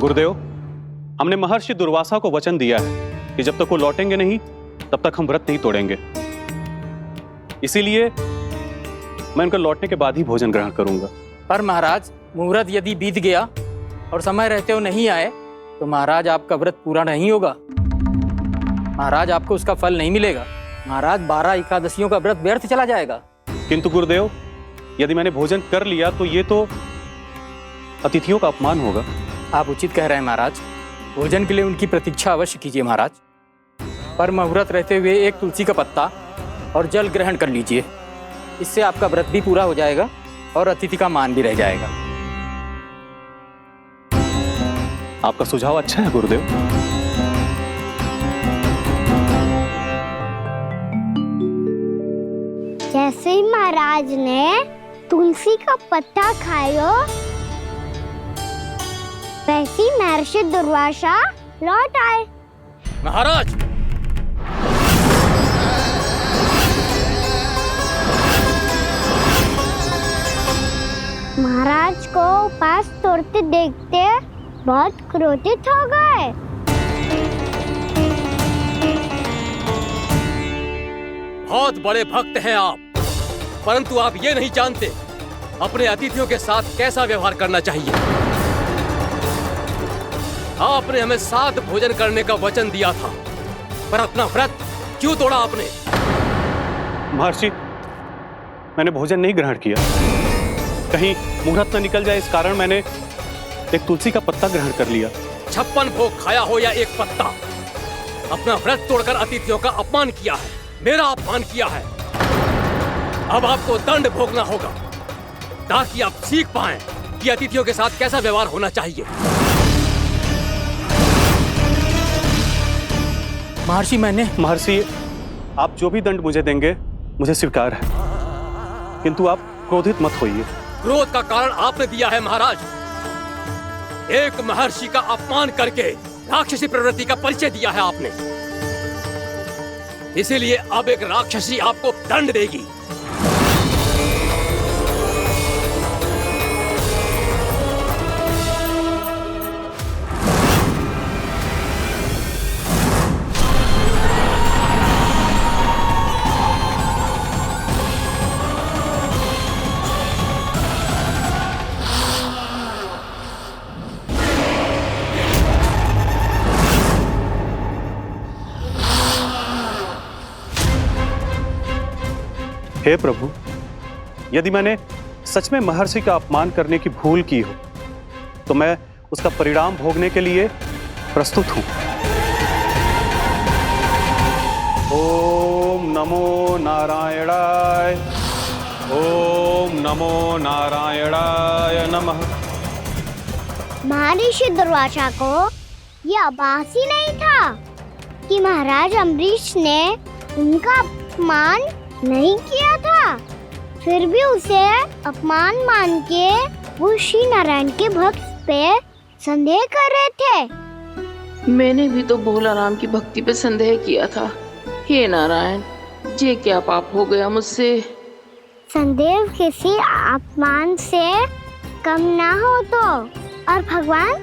गुरुदेव, हमने महर्षि दुर्वासा को वचन दिया है कि जब तक वो लौटेंगे नहीं तब तक हम व्रत नहीं तोड़ेंगे। इसीलिए मैं उनके लौटने के बाद ही भोजन ग्रहण करूंगा। पर महाराज, मुहूर्त यदि बीत गया और समय रहते हो नहीं आए तो महाराज आपका व्रत पूरा नहीं होगा। महाराज, आपको उसका फल नहीं मिलेगा। महाराज, 12 एकादशियों का व्रत व्यर्थ चला जाएगा। किंतु गुरुदेव, यदि मैंने भोजन कर लिया तो ये तो अतिथियों का अपमान होगा। आप उचित कह रहे हैं महाराज। भोजन के लिए उनकी प्रतीक्षा अवश्य कीजिए महाराज। पर मुहूर्त रहते हुए एक तुलसी का पत्ता और जल ग्रहण कर लीजिए। इससे आपका व्रत भी पूरा हो जाएगा और अतिथि का मान भी रह जाएगा। आपका सुझाव अच्छा है गुरुदेव। जैसे ही महाराज ने तुलसी का पत्ता खाया, वैसे ही महर्षि दुर्वासा लौट आए। महाराज, महाराज को उपास तोड़ते देखते बहुत क्रोधित हो गए। बहुत बड़े भक्त हैं आप, परंतु आप ये नहीं जानते अपने अतिथियों के साथ कैसा व्यवहार करना चाहिए। आपने हमें साथ भोजन करने का वचन दिया था, पर अपना व्रत क्यों तोड़ा आपने? महर्षि, मैंने भोजन नहीं ग्रहण किया। कहीं मुहूर्त न निकल जाए इस कारण मैंने एक तुलसी का पत्ता ग्रहण कर लिया। 56 भोग खाया हो या एक पत्ता, अपना व्रत तोड़कर अतिथियों का अपमान किया है, मेरा अपमान किया है। अब आपको दंड भोगना होगा ताकि आप सीख पाएं कि अतिथियों के साथ कैसा व्यवहार होना चाहिए। महर्षि, आप जो भी दंड मुझे देंगे मुझे स्वीकार है, किंतु आप क्रोधित मत होइए। क्रोध का कारण आपने दिया है महाराज। एक महर्षि का अपमान करके राक्षसी प्रवृत्ति का परिचय दिया है आपने। इसीलिए अब एक राक्षसी आपको दंड देगी। हे प्रभु, यदि मैंने सच में महर्षि का अपमान करने की भूल की हो तो मैं उसका परिणाम भोगने के लिए प्रस्तुत हूं। ओम नमो नारायणाय, ओम नमो नारायणाय नमः। महर्षि दुर्वासा को यह आभास ही नहीं था कि महाराज अम्बरीश ने उनका अपमान नहीं किया था। फिर भी उसे अपमान मान के वो श्री नारायण के भक्त पे संदेह कर रहे थे। मैंने भी तो भोला राम की भक्ति पे संदेह किया था। हे नारायण, ये क्या पाप हो गया मुझसे। संदेह किसी अपमान से कम ना हो तो, और भगवान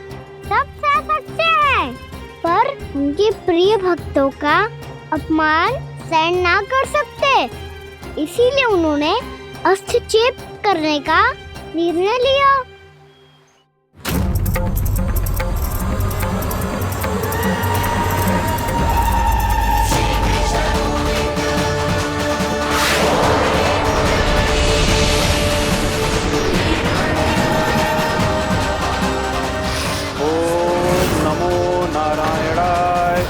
सब सह सकते हैं, पर उनके प्रिय भक्तों का अपमान सहन ना कर सकते। इसीलिए उन्होंने हस्तक्षेप करने का निर्णय लिया। ओम नमो नारायणाय।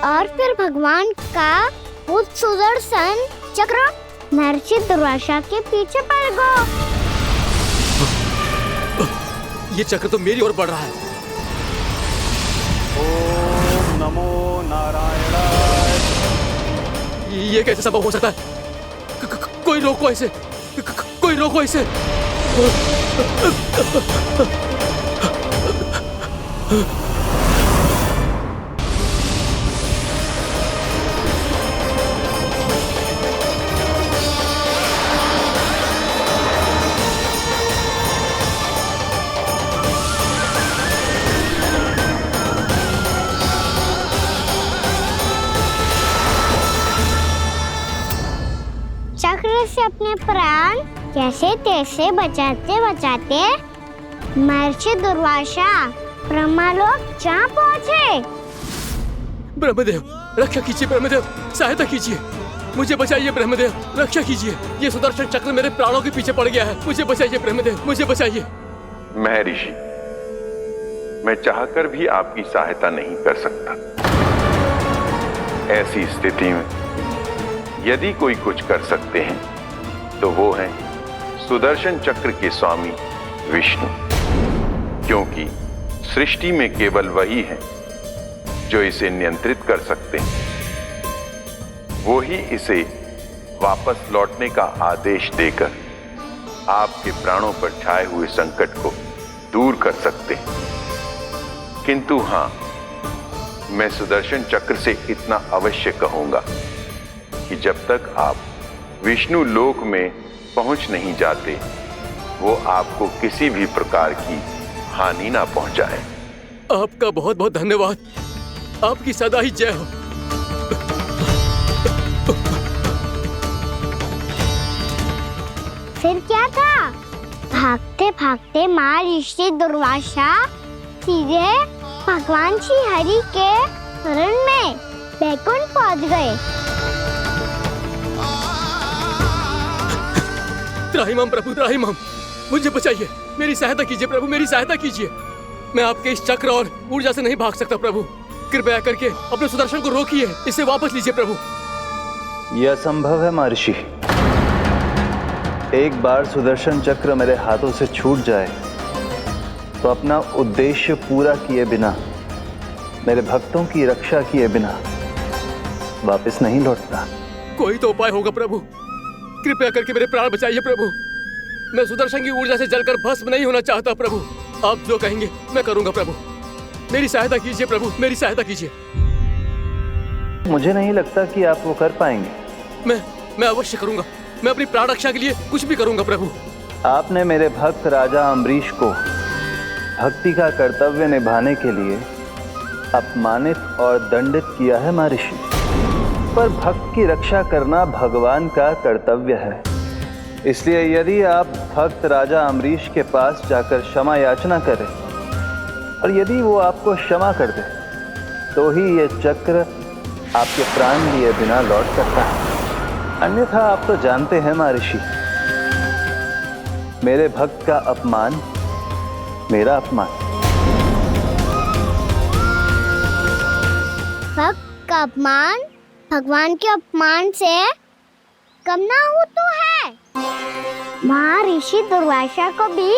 और फिर भगवान का वो सुदर्शन चक्र महर्षि दुर्वासा के पीछे पड़ गया। ये चक्र तो मेरी ओर बढ़ रहा है। ओम नमो नारायणाय। ये कैसे संभव हो सकता है? कोई रोको इसे, कोई रोको इसे। चक्र से अपने प्राण कैसे तैसे बचाते बचाते महर्षि दुर्वासा ब्रह्मलोक जा पहुँचे। ब्रह्मदेव, रक्षा कीजिए ब्रह्मदेव, सहायता कीजिए, मुझे बचाइए ब्रह्मदेव, रक्षा कीजिए। ये सुदर्शन चक्र मेरे प्राणों के पीछे पड़ गया है, मुझे बचाइए ब्रह्मदेव, मुझे बचाइए। महर्षि, मैं चाहकर भी आपकी सहायता नहीं कर सकता। ऐसी स्थिति में यदि कोई कुछ कर सकते हैं तो वो है सुदर्शन चक्र के स्वामी विष्णु, क्योंकि सृष्टि में केवल वही है जो इसे नियंत्रित कर सकते हैं। वो ही इसे वापस लौटने का आदेश देकर आपके प्राणों पर छाए हुए संकट को दूर कर सकते हैं। किंतु हां, मैं सुदर्शन चक्र से इतना अवश्य कहूंगा कि जब तक आप विष्णु लोक में पहुंच नहीं जाते, वो आपको किसी भी प्रकार की हानि ना पहुंचाए। आपका बहुत बहुत धन्यवाद, आपकी सदा ही जय हो। फिर क्या था? भागते भागते महर्षि दुर्वासा सीधे भगवान श्री हरि के शरण में बैकुंठ पहुंच गए। त्राहिमाम प्रभु, त्राहिमाम, मुझे बचाइए, मेरी सहायता कीजिए प्रभु, मेरी सहायता कीजिए। मैं आपके इस चक्र और ऊर्जा से नहीं भाग सकता प्रभु, कृपया करके अपने सुदर्शन को रोकिए, इसे वापस लीजिए प्रभु। यह असंभव है महर्षि। एक बार सुदर्शन चक्र मेरे हाथों से छूट जाए तो अपना उद्देश्य पूरा किए बिना, मेरे भक्तों की रक्षा किए बिना वापस नहीं लौटता। कोई तो उपाय होगा प्रभु, कृपया करके मेरे प्राण बचाइए प्रभु। मैं सुदर्शन की ऊर्जा से जलकर भस्म नहीं होना चाहता प्रभु। आप जो कहेंगे मैं करूंगा प्रभु। मेरी सहायता कीजिए प्रभु, मेरी सहायता कीजिए। मुझे नहीं लगता कि आप वो कर पाएंगे। मैं अवश्य करूंगा। मैं अपनी प्राण रक्षा के लिए कुछ भी करूंगा प्रभु। आपने मेरे भक्त राजा अम्बरीश को भक्ति का कर्तव्य निभाने के लिए अपमानित और दंडित किया है महर्षि, पर भक्त की रक्षा करना भगवान का कर्तव्य है। इसलिए यदि आप भक्त राजा अम्बरीश के पास जाकर क्षमा याचना करें और यदि वो आपको क्षमा कर दे तो ही ये चक्र आपके प्राण लिए बिना लौट सकता है। अन्यथा आप तो जानते हैं महर्षि, मेरे भक्त का अपमान मेरा अपमान। भक्त का अपमान भगवान के अपमान से कम ना हो तो है। महर्षि दुर्वासा को भी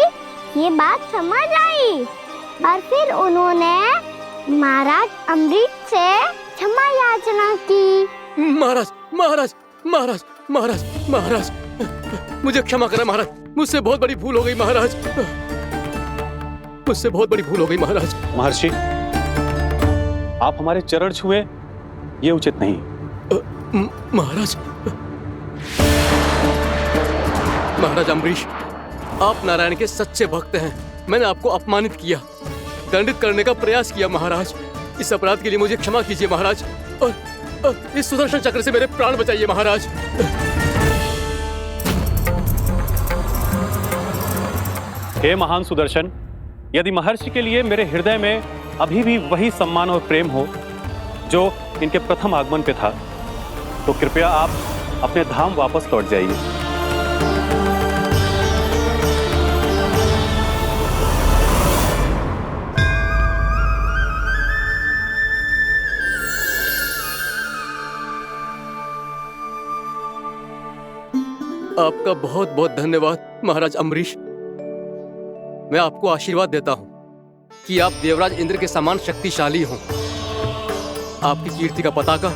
ये बात समझ आई और फिर उन्होंने महाराज अम्बरीश से क्षमा याचना की। महाराज महाराज महाराज महाराज महाराज मुझे क्षमा करें महाराज, मुझसे बहुत बड़ी भूल हो गई महाराज, मुझसे बहुत बड़ी भूल हो गई महाराज। महर्षि, आप हमारे चरण छुए ये उचित नहीं। महाराज महाराज अम्बरीश, आप नारायण के सच्चे भक्त हैं। मैंने आपको अपमानित किया, दंडित करने का प्रयास किया महाराज। इस अपराध के लिए मुझे क्षमा कीजिए महाराज और इस सुदर्शन चक्र से मेरे प्राण बचाइए महाराज। हे महान सुदर्शन, यदि महर्षि के लिए मेरे हृदय में अभी भी वही सम्मान और प्रेम हो जो इनके प्रथम आगमन पे था, तो कृपया आप अपने धाम वापस लौट जाइए। आपका बहुत बहुत धन्यवाद महाराज अम्बरीश। मैं आपको आशीर्वाद देता हूं कि आप देवराज इंद्र के समान शक्तिशाली हों। आपकी कीर्ति का पताका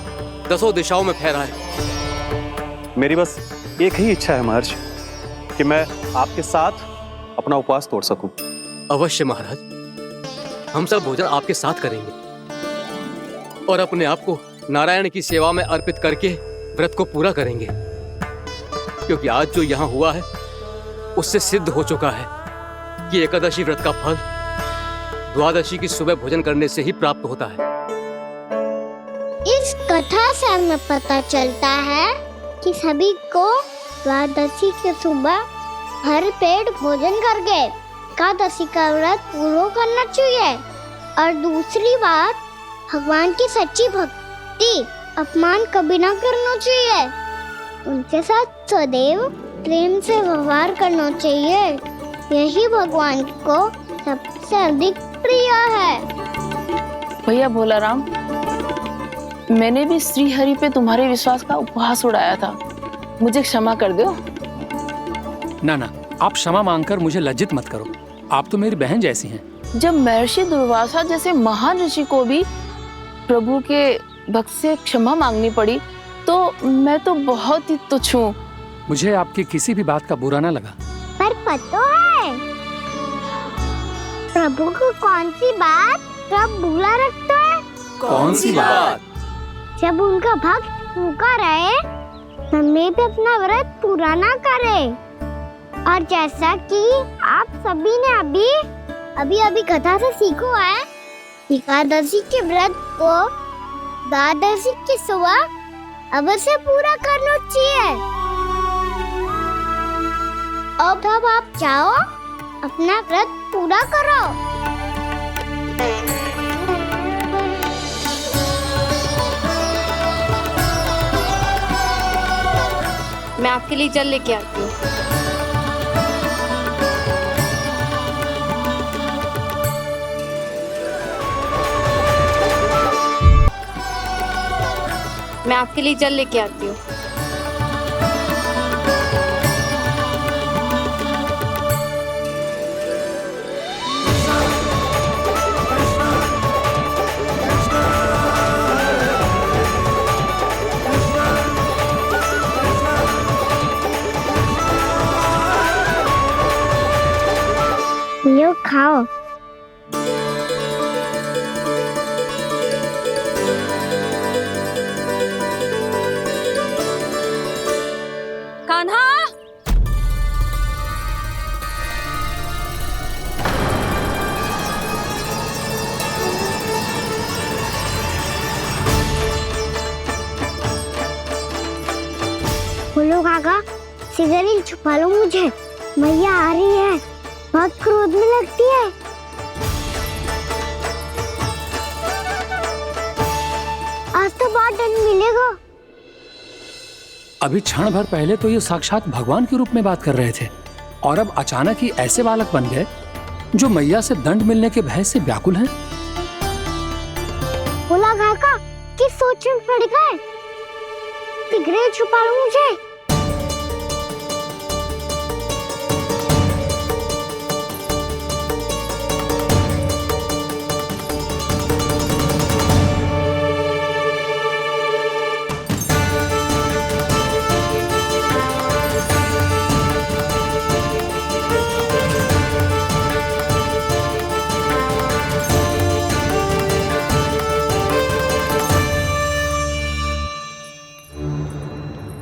दसों दिशाओं में फहराए। मेरी बस एक ही इच्छा है महर्षि कि मैं आपके साथ अपना उपवास तोड़ सकूं। अवश्य महाराज, हम सब भोजन आपके साथ करेंगे और अपने आप को नारायण की सेवा में अर्पित करके व्रत को पूरा करेंगे, क्योंकि आज जो यहाँ हुआ है उससे सिद्ध हो चुका है कि एकादशी व्रत का फल द्वादशी की सुबह भोजन करने से ही प्राप्त होता है। इस कथा से हमें पता चलता है कि सभी को द्वादशी की सुबह भर पेट भोजन करके एकादशी का व्रत पूरा करना चाहिए। और दूसरी बात, भगवान की सच्ची भक्ति अपमान कभी ना करना चाहिए। उनके साथ सदैव प्रेम से व्यवहार करना चाहिए। यही भगवान को सबसे अधिक प्रिय है। भैया भोलाराम, मैंने भी श्री हरि पे तुम्हारे विश्वास का उपहास उड़ाया था, मुझे क्षमा कर दो। ना ना, आप क्षमा मांगकर मुझे लज्जित मत करो, आप तो मेरी बहन जैसी हैं। जब महर्षि दुर्वासा जैसे महान ऋषि को भी प्रभु के भक्त से क्षमा मांगनी पड़ी तो मैं तो बहुत ही तुच्छ हूँ। मुझे आपकी किसी भी बात का बुरा ना लगा। पर पता है प्रभु को कौन सी बात सब भूला रखता है? कौन सी बात? जब उनका भक्त भूखा रहे, हमें भी अपना व्रत पूरा ना करे। और जैसा कि आप सभी ने अभी कथा से सीखो है, एकादशी के व्रत को द्वादशी की सुबह अवश्य पूरा करना चाहिए। अब आप जाओ, अपना व्रत पूरा करो। मैं आपके लिए जल लेके आती हूँ। मैं आपके लिए जल लेके आती हूँ। बोलो काका, सिगरेट छुपा लो मुझे, मैया आ रही है, बहुत क्रोध में लगती है। आज तो बहुत दंड मिलेगा। अभी क्षण भर पहले तो ये साक्षात भगवान के रूप में बात कर रहे थे और अब अचानक ही ऐसे बालक बन गए जो मैया से दंड मिलने के भय से व्याकुल हैं। बोला काका, किस सोच में पड़ गए? सिगरेट छुपा लो मुझे।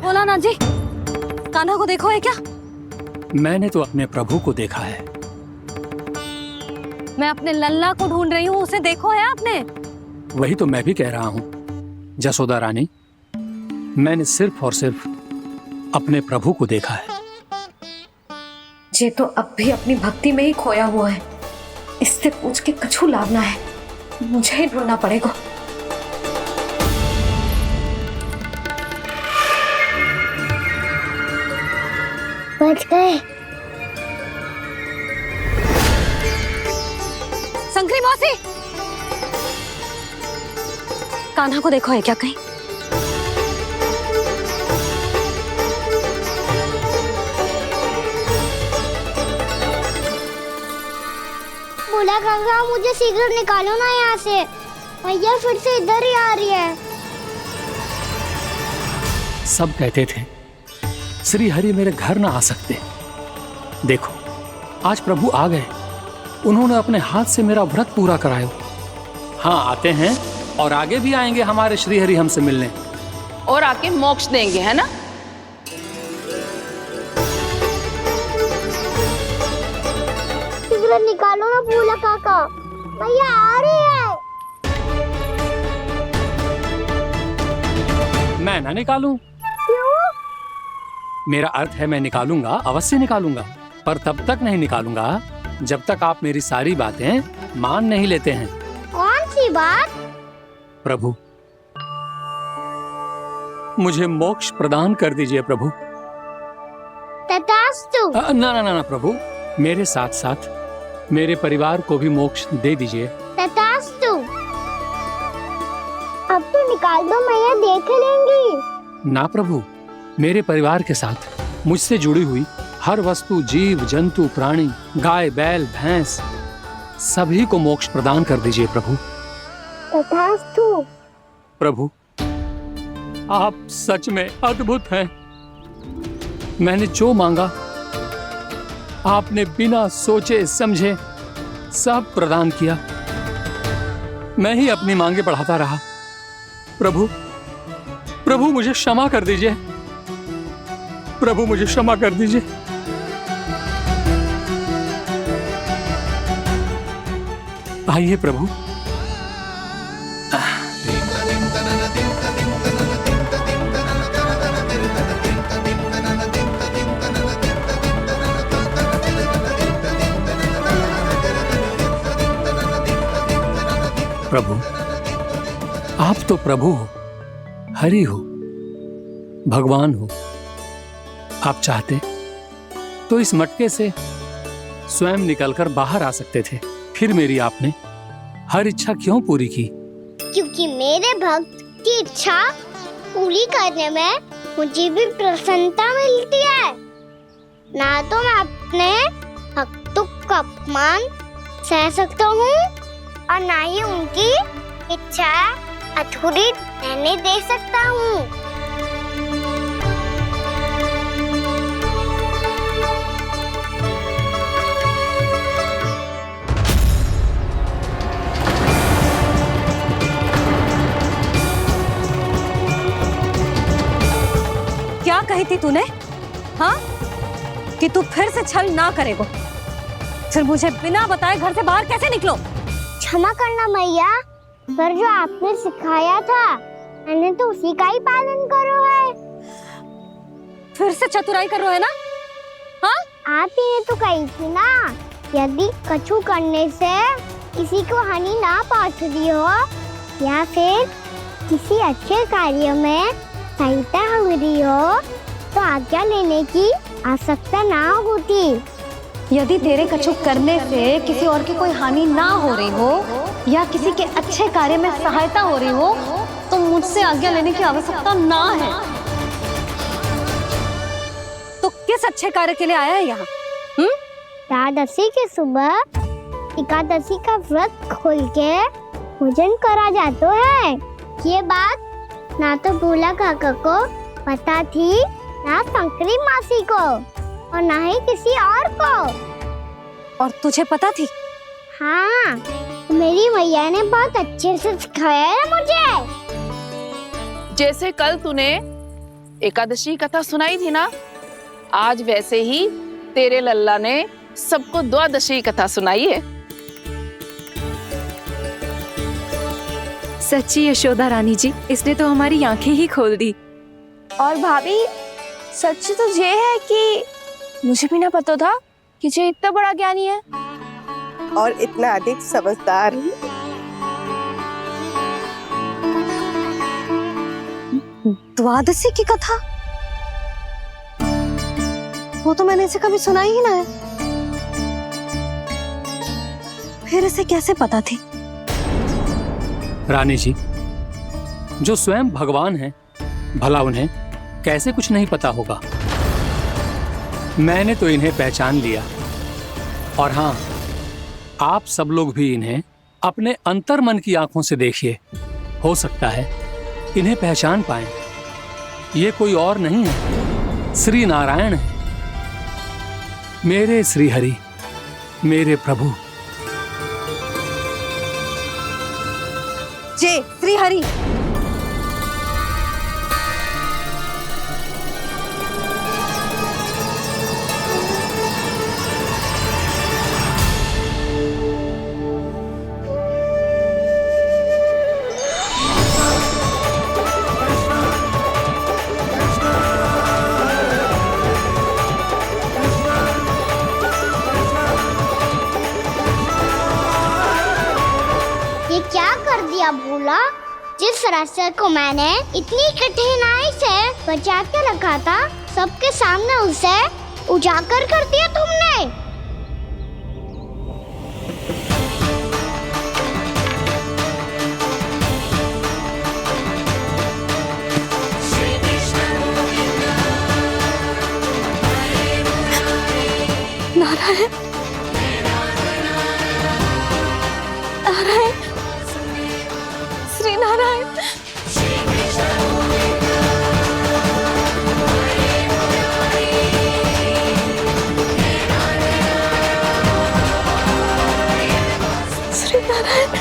बोला जी, कान्हा को देखो है क्या? मैंने तो अपने प्रभु को देखा है। मैं अपने लल्ला को ढूंढ रही हूँ, उसे देखो है आपने? वही तो मैं भी कह रहा हूँ जसोदा रानी, मैंने सिर्फ और सिर्फ अपने प्रभु को देखा है। ये तो अब भी अपनी भक्ति में ही खोया हुआ है, इससे पूछ के कछु लाभ ना है, मुझे ही ढूंढना पड़ेगा। बच गए। शंकरी मौसी, कान्हा को देखो है क्या कहीं? बोला काका, मुझे सिगरेट निकालो ना यहाँ से, मैया फिर से इधर ही आ रही है। सब कहते थे श्री हरि मेरे घर ना आ सकते, देखो आज प्रभु आ गए, उन्होंने अपने हाथ से मेरा व्रत पूरा कराया। हाँ, आते हैं और आगे भी आएंगे हमारे श्री हरि हमसे मिलने और आके मोक्ष देंगे, है ना? सिगरेट निकालो ना भोला काका, मैया आ रही है। मैं ना निकालूं? मेरा अर्थ है मैं निकालूंगा, अवश्य निकालूंगा, पर तब तक नहीं निकालूंगा जब तक आप मेरी सारी बातें मान नहीं लेते हैं। कौन सी बात? प्रभु, मुझे मोक्ष प्रदान कर दीजिए प्रभु। तथास्तु। ना ना ना ना प्रभु, मेरे साथ साथ मेरे परिवार को भी मोक्ष दे दीजिए। तथास्तु। अब तो निकाल दो, मैया देख लेंगी। ना प्रभु, मेरे परिवार के साथ मुझसे जुड़ी हुई हर वस्तु, जीव जंतु, प्राणी, गाय बैल भैंस, सभी को मोक्ष प्रदान कर दीजिए प्रभु। तथास्तु। प्रभु, आप सच में अद्भुत हैं। मैंने जो मांगा आपने बिना सोचे समझे सब प्रदान किया। मैं ही अपनी मांगे बढ़ाता रहा। प्रभु, प्रभु मुझे क्षमा कर दीजिए, प्रभु मुझे क्षमा कर दीजिए। आइए प्रभु। प्रभु, आप तो प्रभु हो, हरि हो, भगवान हो। आप चाहते तो इस मटके से स्वयं निकलकर बाहर आ सकते थे, फिर मेरी आपने हर इच्छा क्यों पूरी की? क्योंकि मेरे भक्त की इच्छा पूरी करने में मुझे भी प्रसन्नता मिलती है। ना तो मैं अपने भक्तों का अपमान सह सकता हूँ और ना ही उनकी इच्छा अधूरी रहने दे सकता हूँ। क्या कही थी तूने? हाँ, कि तू फिर से छल ना करेगा, फिर मुझे बिना बताए घर से बाहर कैसे निकलो? क्षमा करना मैया, पर जो आपने सिखाया था मैंने तो उसी का ही पालन करो है। फिर से चतुराई कर रहे हो है ना? हाँ? आप ही ने तो कही थी ना, यदि कछु करने से किसी को हानि ना पहुंचती हो या फिर किसी अच्छे कार्य में सहायता हो रही हो तो आज्ञा लेने की आवश्यकता ना होती। यदि तेरे कछु करने से किसी और की कोई हानि ना हो रही हो या किसी के अच्छे कार्य में सहायता हो रही हो तो मुझसे आज्ञा लेने की आवश्यकता ना है। तो किस अच्छे कार्य के लिए आया है यहाँ? एकादशी के सुबह एकादशी का व्रत खोल के भोजन करा जाता है। ये बात ना तो भोला काका को पता थी, ना शंकरी मासी को और ना ही किसी और को। और तुझे पता थी? हाँ, मेरी मैया ने बहुत अच्छे से सिखाया है मुझे। जैसे कल तूने एकादशी कथा सुनाई थी ना, आज वैसे ही तेरे लल्ला ने सबको द्वादशी कथा सुनाई है। सच्ची यशोदा रानी जी, इसने तो हमारी आंखें ही खोल दी। और भाभी, सच तो ये है कि मुझे भी ना पता था कि ये इतना बड़ा ज्ञानी है और इतना अधिक समझदार। द्वादशी की कथा? वो तो मैंने इसे कभी सुना ही ना है। फिर इसे कैसे पता थी? रानी जी, जो स्वयं भगवान हैं, भला उन्हें कैसे कुछ नहीं पता होगा। मैंने तो इन्हें पहचान लिया, और हाँ, आप सब लोग भी इन्हें अपने अंतर्मन की आंखों से देखिए, हो सकता है इन्हें पहचान पाएं। ये कोई और नहीं है, श्री नारायण है, मेरे श्री हरि, मेरे प्रभु। जय श्री हरि। ये क्या कर दिया भोला? जिस रास्ते को मैंने इतनी कठिनाई से बचा के रखा था, सबके सामने उसे उजागर कर दिया तुमने। नारायण, नारायण, श्री नारायण। श्री नारायण।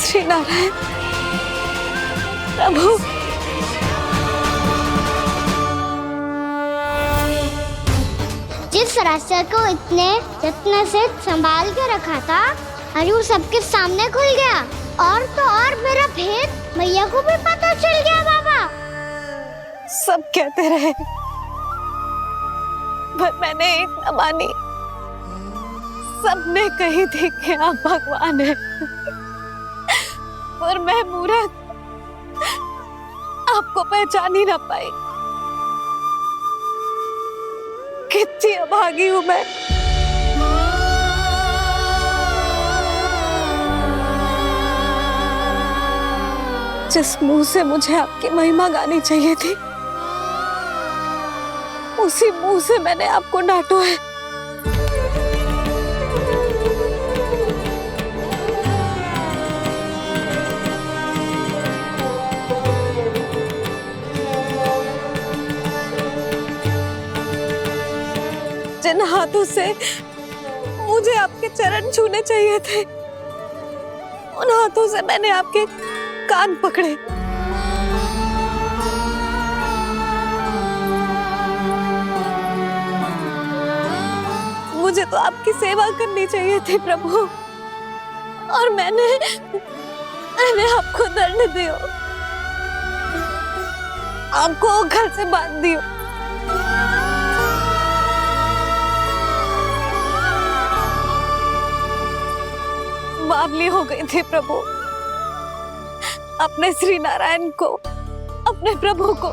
श्री नारायण प्रभु। जिस रास्ते को इतने यत्न से संभाल के रखा था, आज वो सबके सामने खुल गया। और तो और मेरा भेद मैया को भी पता चल गया। बाबा सब कहते रहे, पर मैंने एक न मानी। सबने कही थी कि आप भगवान हैं, पर मैं मूर्ख आपको पहचान ही ना पाई। कितनी अभागी हूं मैं। जिस मुंह से मुझे आपकी महिमा गानी चाहिए थी, उसी मुंह से मैंने आपको डांटा है। जिन हाथों से मुझे आपके चरण छूने चाहिए थे, उन हाथों से मैंने आपके कान पकड़े। मुझे तो आपकी सेवा करनी चाहिए थी प्रभु, और मैंने आपको दंड दिया, आपको घर से बांध दिया। बावली हो गई थी प्रभु, अपने श्री नारायण को, अपने प्रभु को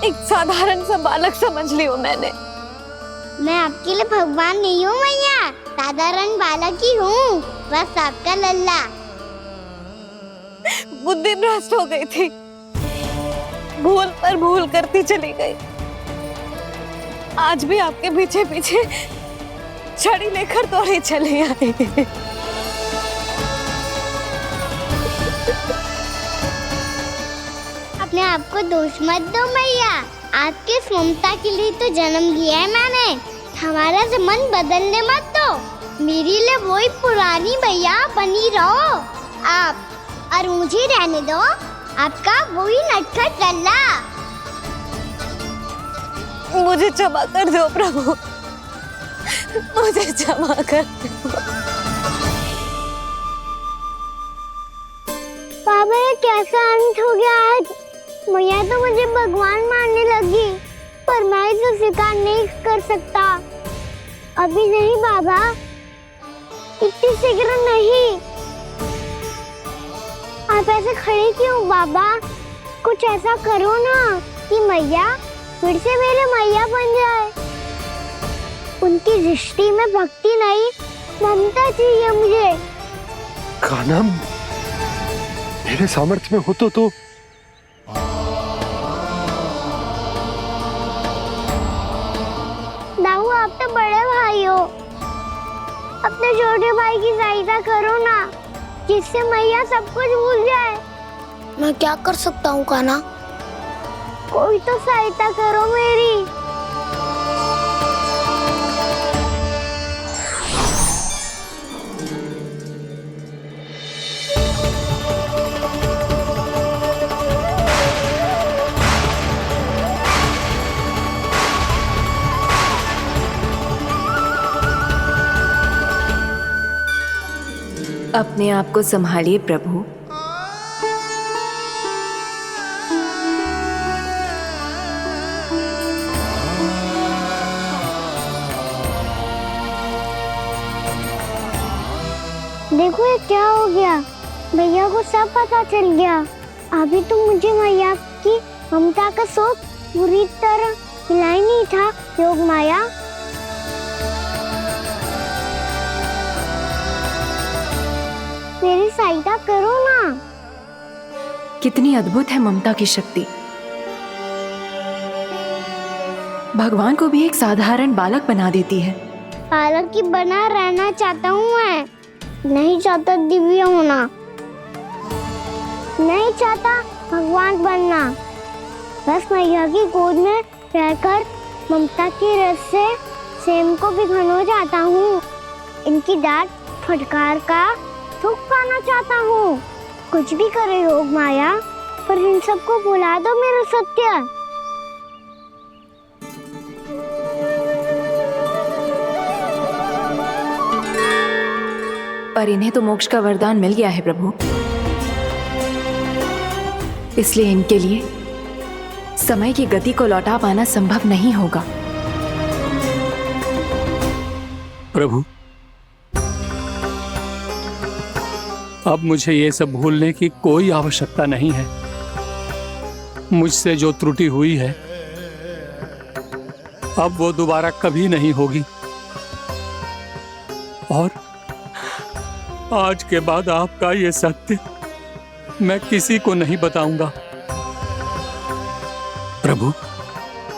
एक साधारण सा बालक समझ लियो मैंने। मैं आपके लिए भगवान नहीं हूँ मैया, साधारण बालक ही हूँ, बस आपका लल्ला। बुद्धि भ्रष्ट हो गई थी, भूल पर भूल करती चली गई। आज भी आपके पीछे पीछे छड़ी लेकर दौड़ी चली आई। अपने आप को दोष मत दो मैया, आपके ममता के लिए तो जन्म लिया है मैंने। हमारा मन बदलने मत दो, मेरे लिए वही पुरानी भैया बनी रहो आप, और मुझे रहने दो आपका वही नटखट लल्ला। मुझे क्षमा कर दो प्रभु, मुझे क्षमा कर दो। बाबा ये कैसा अंत हो गया आज? मैया तो मुझे भगवान मानने लगी, पर मैं इसे स्वीकार नहीं कर सकता। अभी नहीं बाबा, इतनी शीघ्र नहीं। आप ऐसे खड़े क्यों बाबा? कुछ ऐसा करो ना कि मैया फिर से मेरे मैया बन जाए। उनकी दृष्टि में भक्ति नहीं, ममता चाहिए मुझे। कान्हा, मेरे सामर्थ्य में हो तो दाऊ, आप तो बड़े भाई हो, अपने छोटे भाई की सहायता करो ना, जिससे मैया सब कुछ भूल जाए। मैं क्या कर सकता हूँ कान्हा? कोई तो सहायता करो मेरी। अपने आप को संभालिए प्रभु। देखो ये क्या हो गया, भैया को सब पता चल गया। अभी तो मुझे मैया की ममता का शौक पूरी तरह मिला ही नहीं था। योग माया, मेरी सहायता करो ना। कितनी अद्भुत है ममता की शक्ति। भगवान को भी एक साधारण बालक बना देती है। बालक की बना रहना चाहता हूँ मैं, नहीं चाहता दिव्य होना, नहीं चाहता भगवान बनना। बस मैया की गोद में रहकर ममता की रस से सेम को भी घनो चाहता हूँ। इनकी डांट फटकार का सुख पाना चाहता हूँ। कुछ भी करे योग माया, पर इन सबको भुला दो मेरा सत्य। पर इन्हें तो मोक्ष का वरदान मिल गया है प्रभु, इसलिए इनके लिए समय की गति को लौटा पाना संभव नहीं होगा। प्रभु, अब मुझे ये सब भूलने की कोई आवश्यकता नहीं है। मुझसे जो त्रुटि हुई है अब वो दोबारा कभी नहीं होगी, और आज के बाद आपका ये सत्य मैं किसी को नहीं बताऊंगा प्रभु,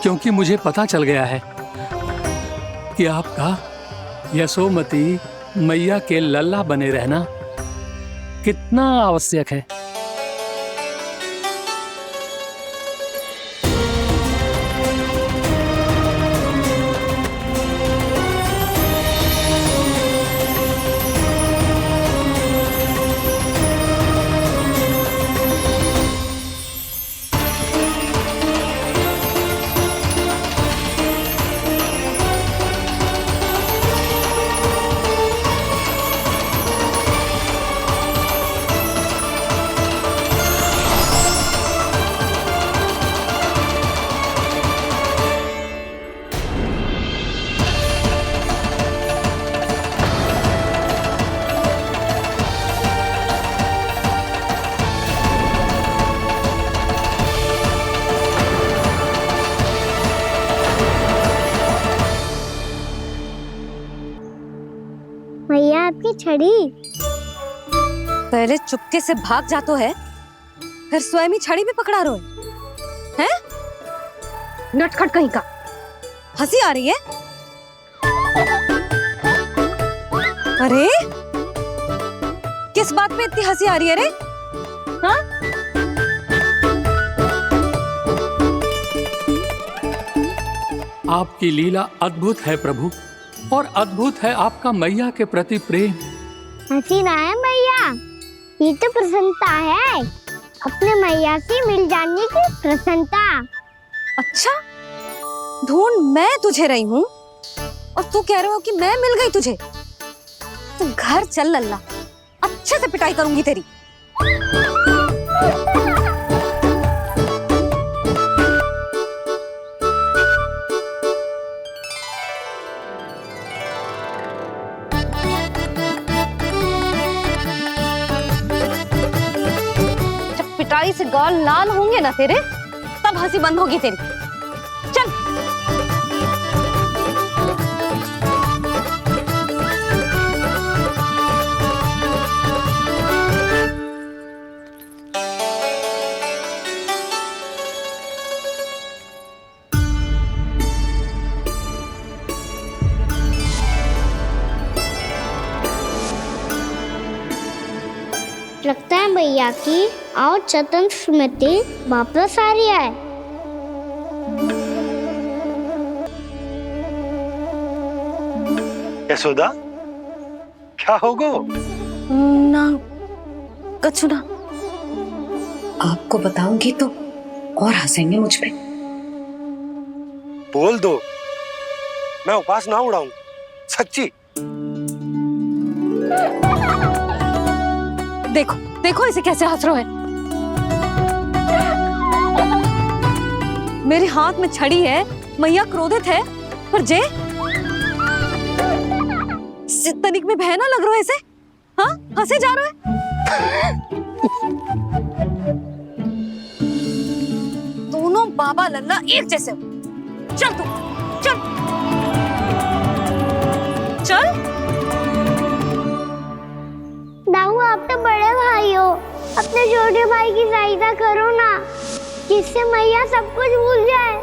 क्योंकि मुझे पता चल गया है कि आपका यशोमती मैया के लल्ला बने रहना कितना आवश्यक है। छड़ी। पहले चुपके से भाग जातो है, फिर स्वयं ही छड़ी भी पकड़ा रो है? नटखट कहीं का। हंसी आ रही है? अरे किस बात पे इतनी हंसी आ रही है रे? हाँ? आपकी लीला अद्भुत है प्रभु, और अद्भुत है आपका मैया के प्रति प्रेम। हंसी ना है मैया, ये तो प्रसन्नता है, अपने मैया से मिल जाने की प्रसन्नता। अच्छा, ढूंढ मैं तुझे रही हूँ और तू कह रहे हो कि मैं मिल गई तुझे। तू घर चल लल्ला, अच्छे से पिटाई करूंगी तेरी। जब पिटाई से गाल लाल होंगे ना तेरे, तब हंसी बंद होगी तेरी। चल। लगता है भैया की और चतन स्मृति वापस आ रही है। यशोदा, क्या होगो? ना कछु ना। आपको बताऊंगी तो और हंसेंगे मुझ पे। बोल दो, मैं उपास ना उड़ाऊं, सच्ची। देखो देखो इसे कैसे हंस रहा है। मेरे हाथ में छड़ी है, मैया क्रोधित है, पर जे तनिक में बहना लग रहा है इसे। हाँ, हंसे जा रहा है। दोनों बाबा लल्ला एक जैसे हो। चल तू, चल चल। दाऊ, आप तो बड़े भाई हो, अपने छोटे भाई की सहायता करो ना, जिससे मैया सब कुछ भूल जाए।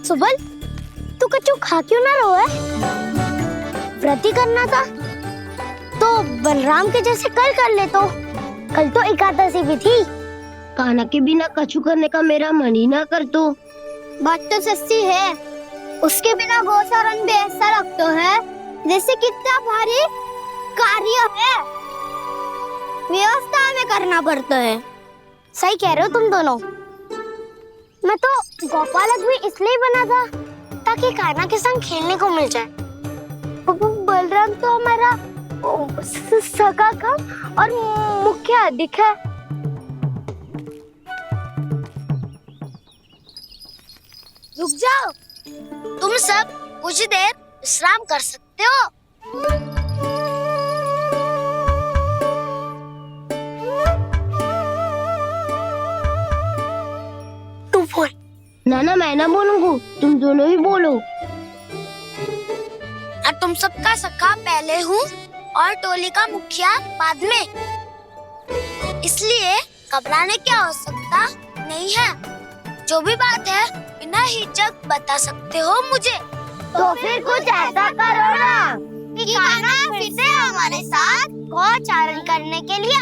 सुबल, तू कच्चू खा क्यों ना रहो है? व्रत ही करना था तो बलराम के जैसे कल कर ले। तो कल तो एकादशी भी थी। कान्हा के बिना कछु करने का मेरा मन ही ना कर। तो बात तो सच्ची है, उसके बिना गोचारण भी ऐसा लगता है जैसे कितना भारी कार्य है, व्यवस्था में करना पड़ता है। सही कह रहे हो तुम दोनों। मैं तो गोपालक भी इसलिए बना था ताकि कान्हा के संग खेलने को मिल जाए। बलराम तो हमारा सगा कम और मुख्य अधिक है। रुक जाओ, तुम सब कुछ देर विश्राम कर सकते हो। तू बोल। ना मैं ना बोलूंगा, तुम दोनों ही बोलो। और तुम सबका सखा पहले हूँ और टोली का मुखिया बाद में, इसलिए घबराने की आवश्यकता नहीं है। जो भी बात है बिना हिचक बता सकते हो मुझे। तो फिर कुछ ऐसा करो ना कि कान्हा फिर से हमारे साथ गोचारण करने के लिए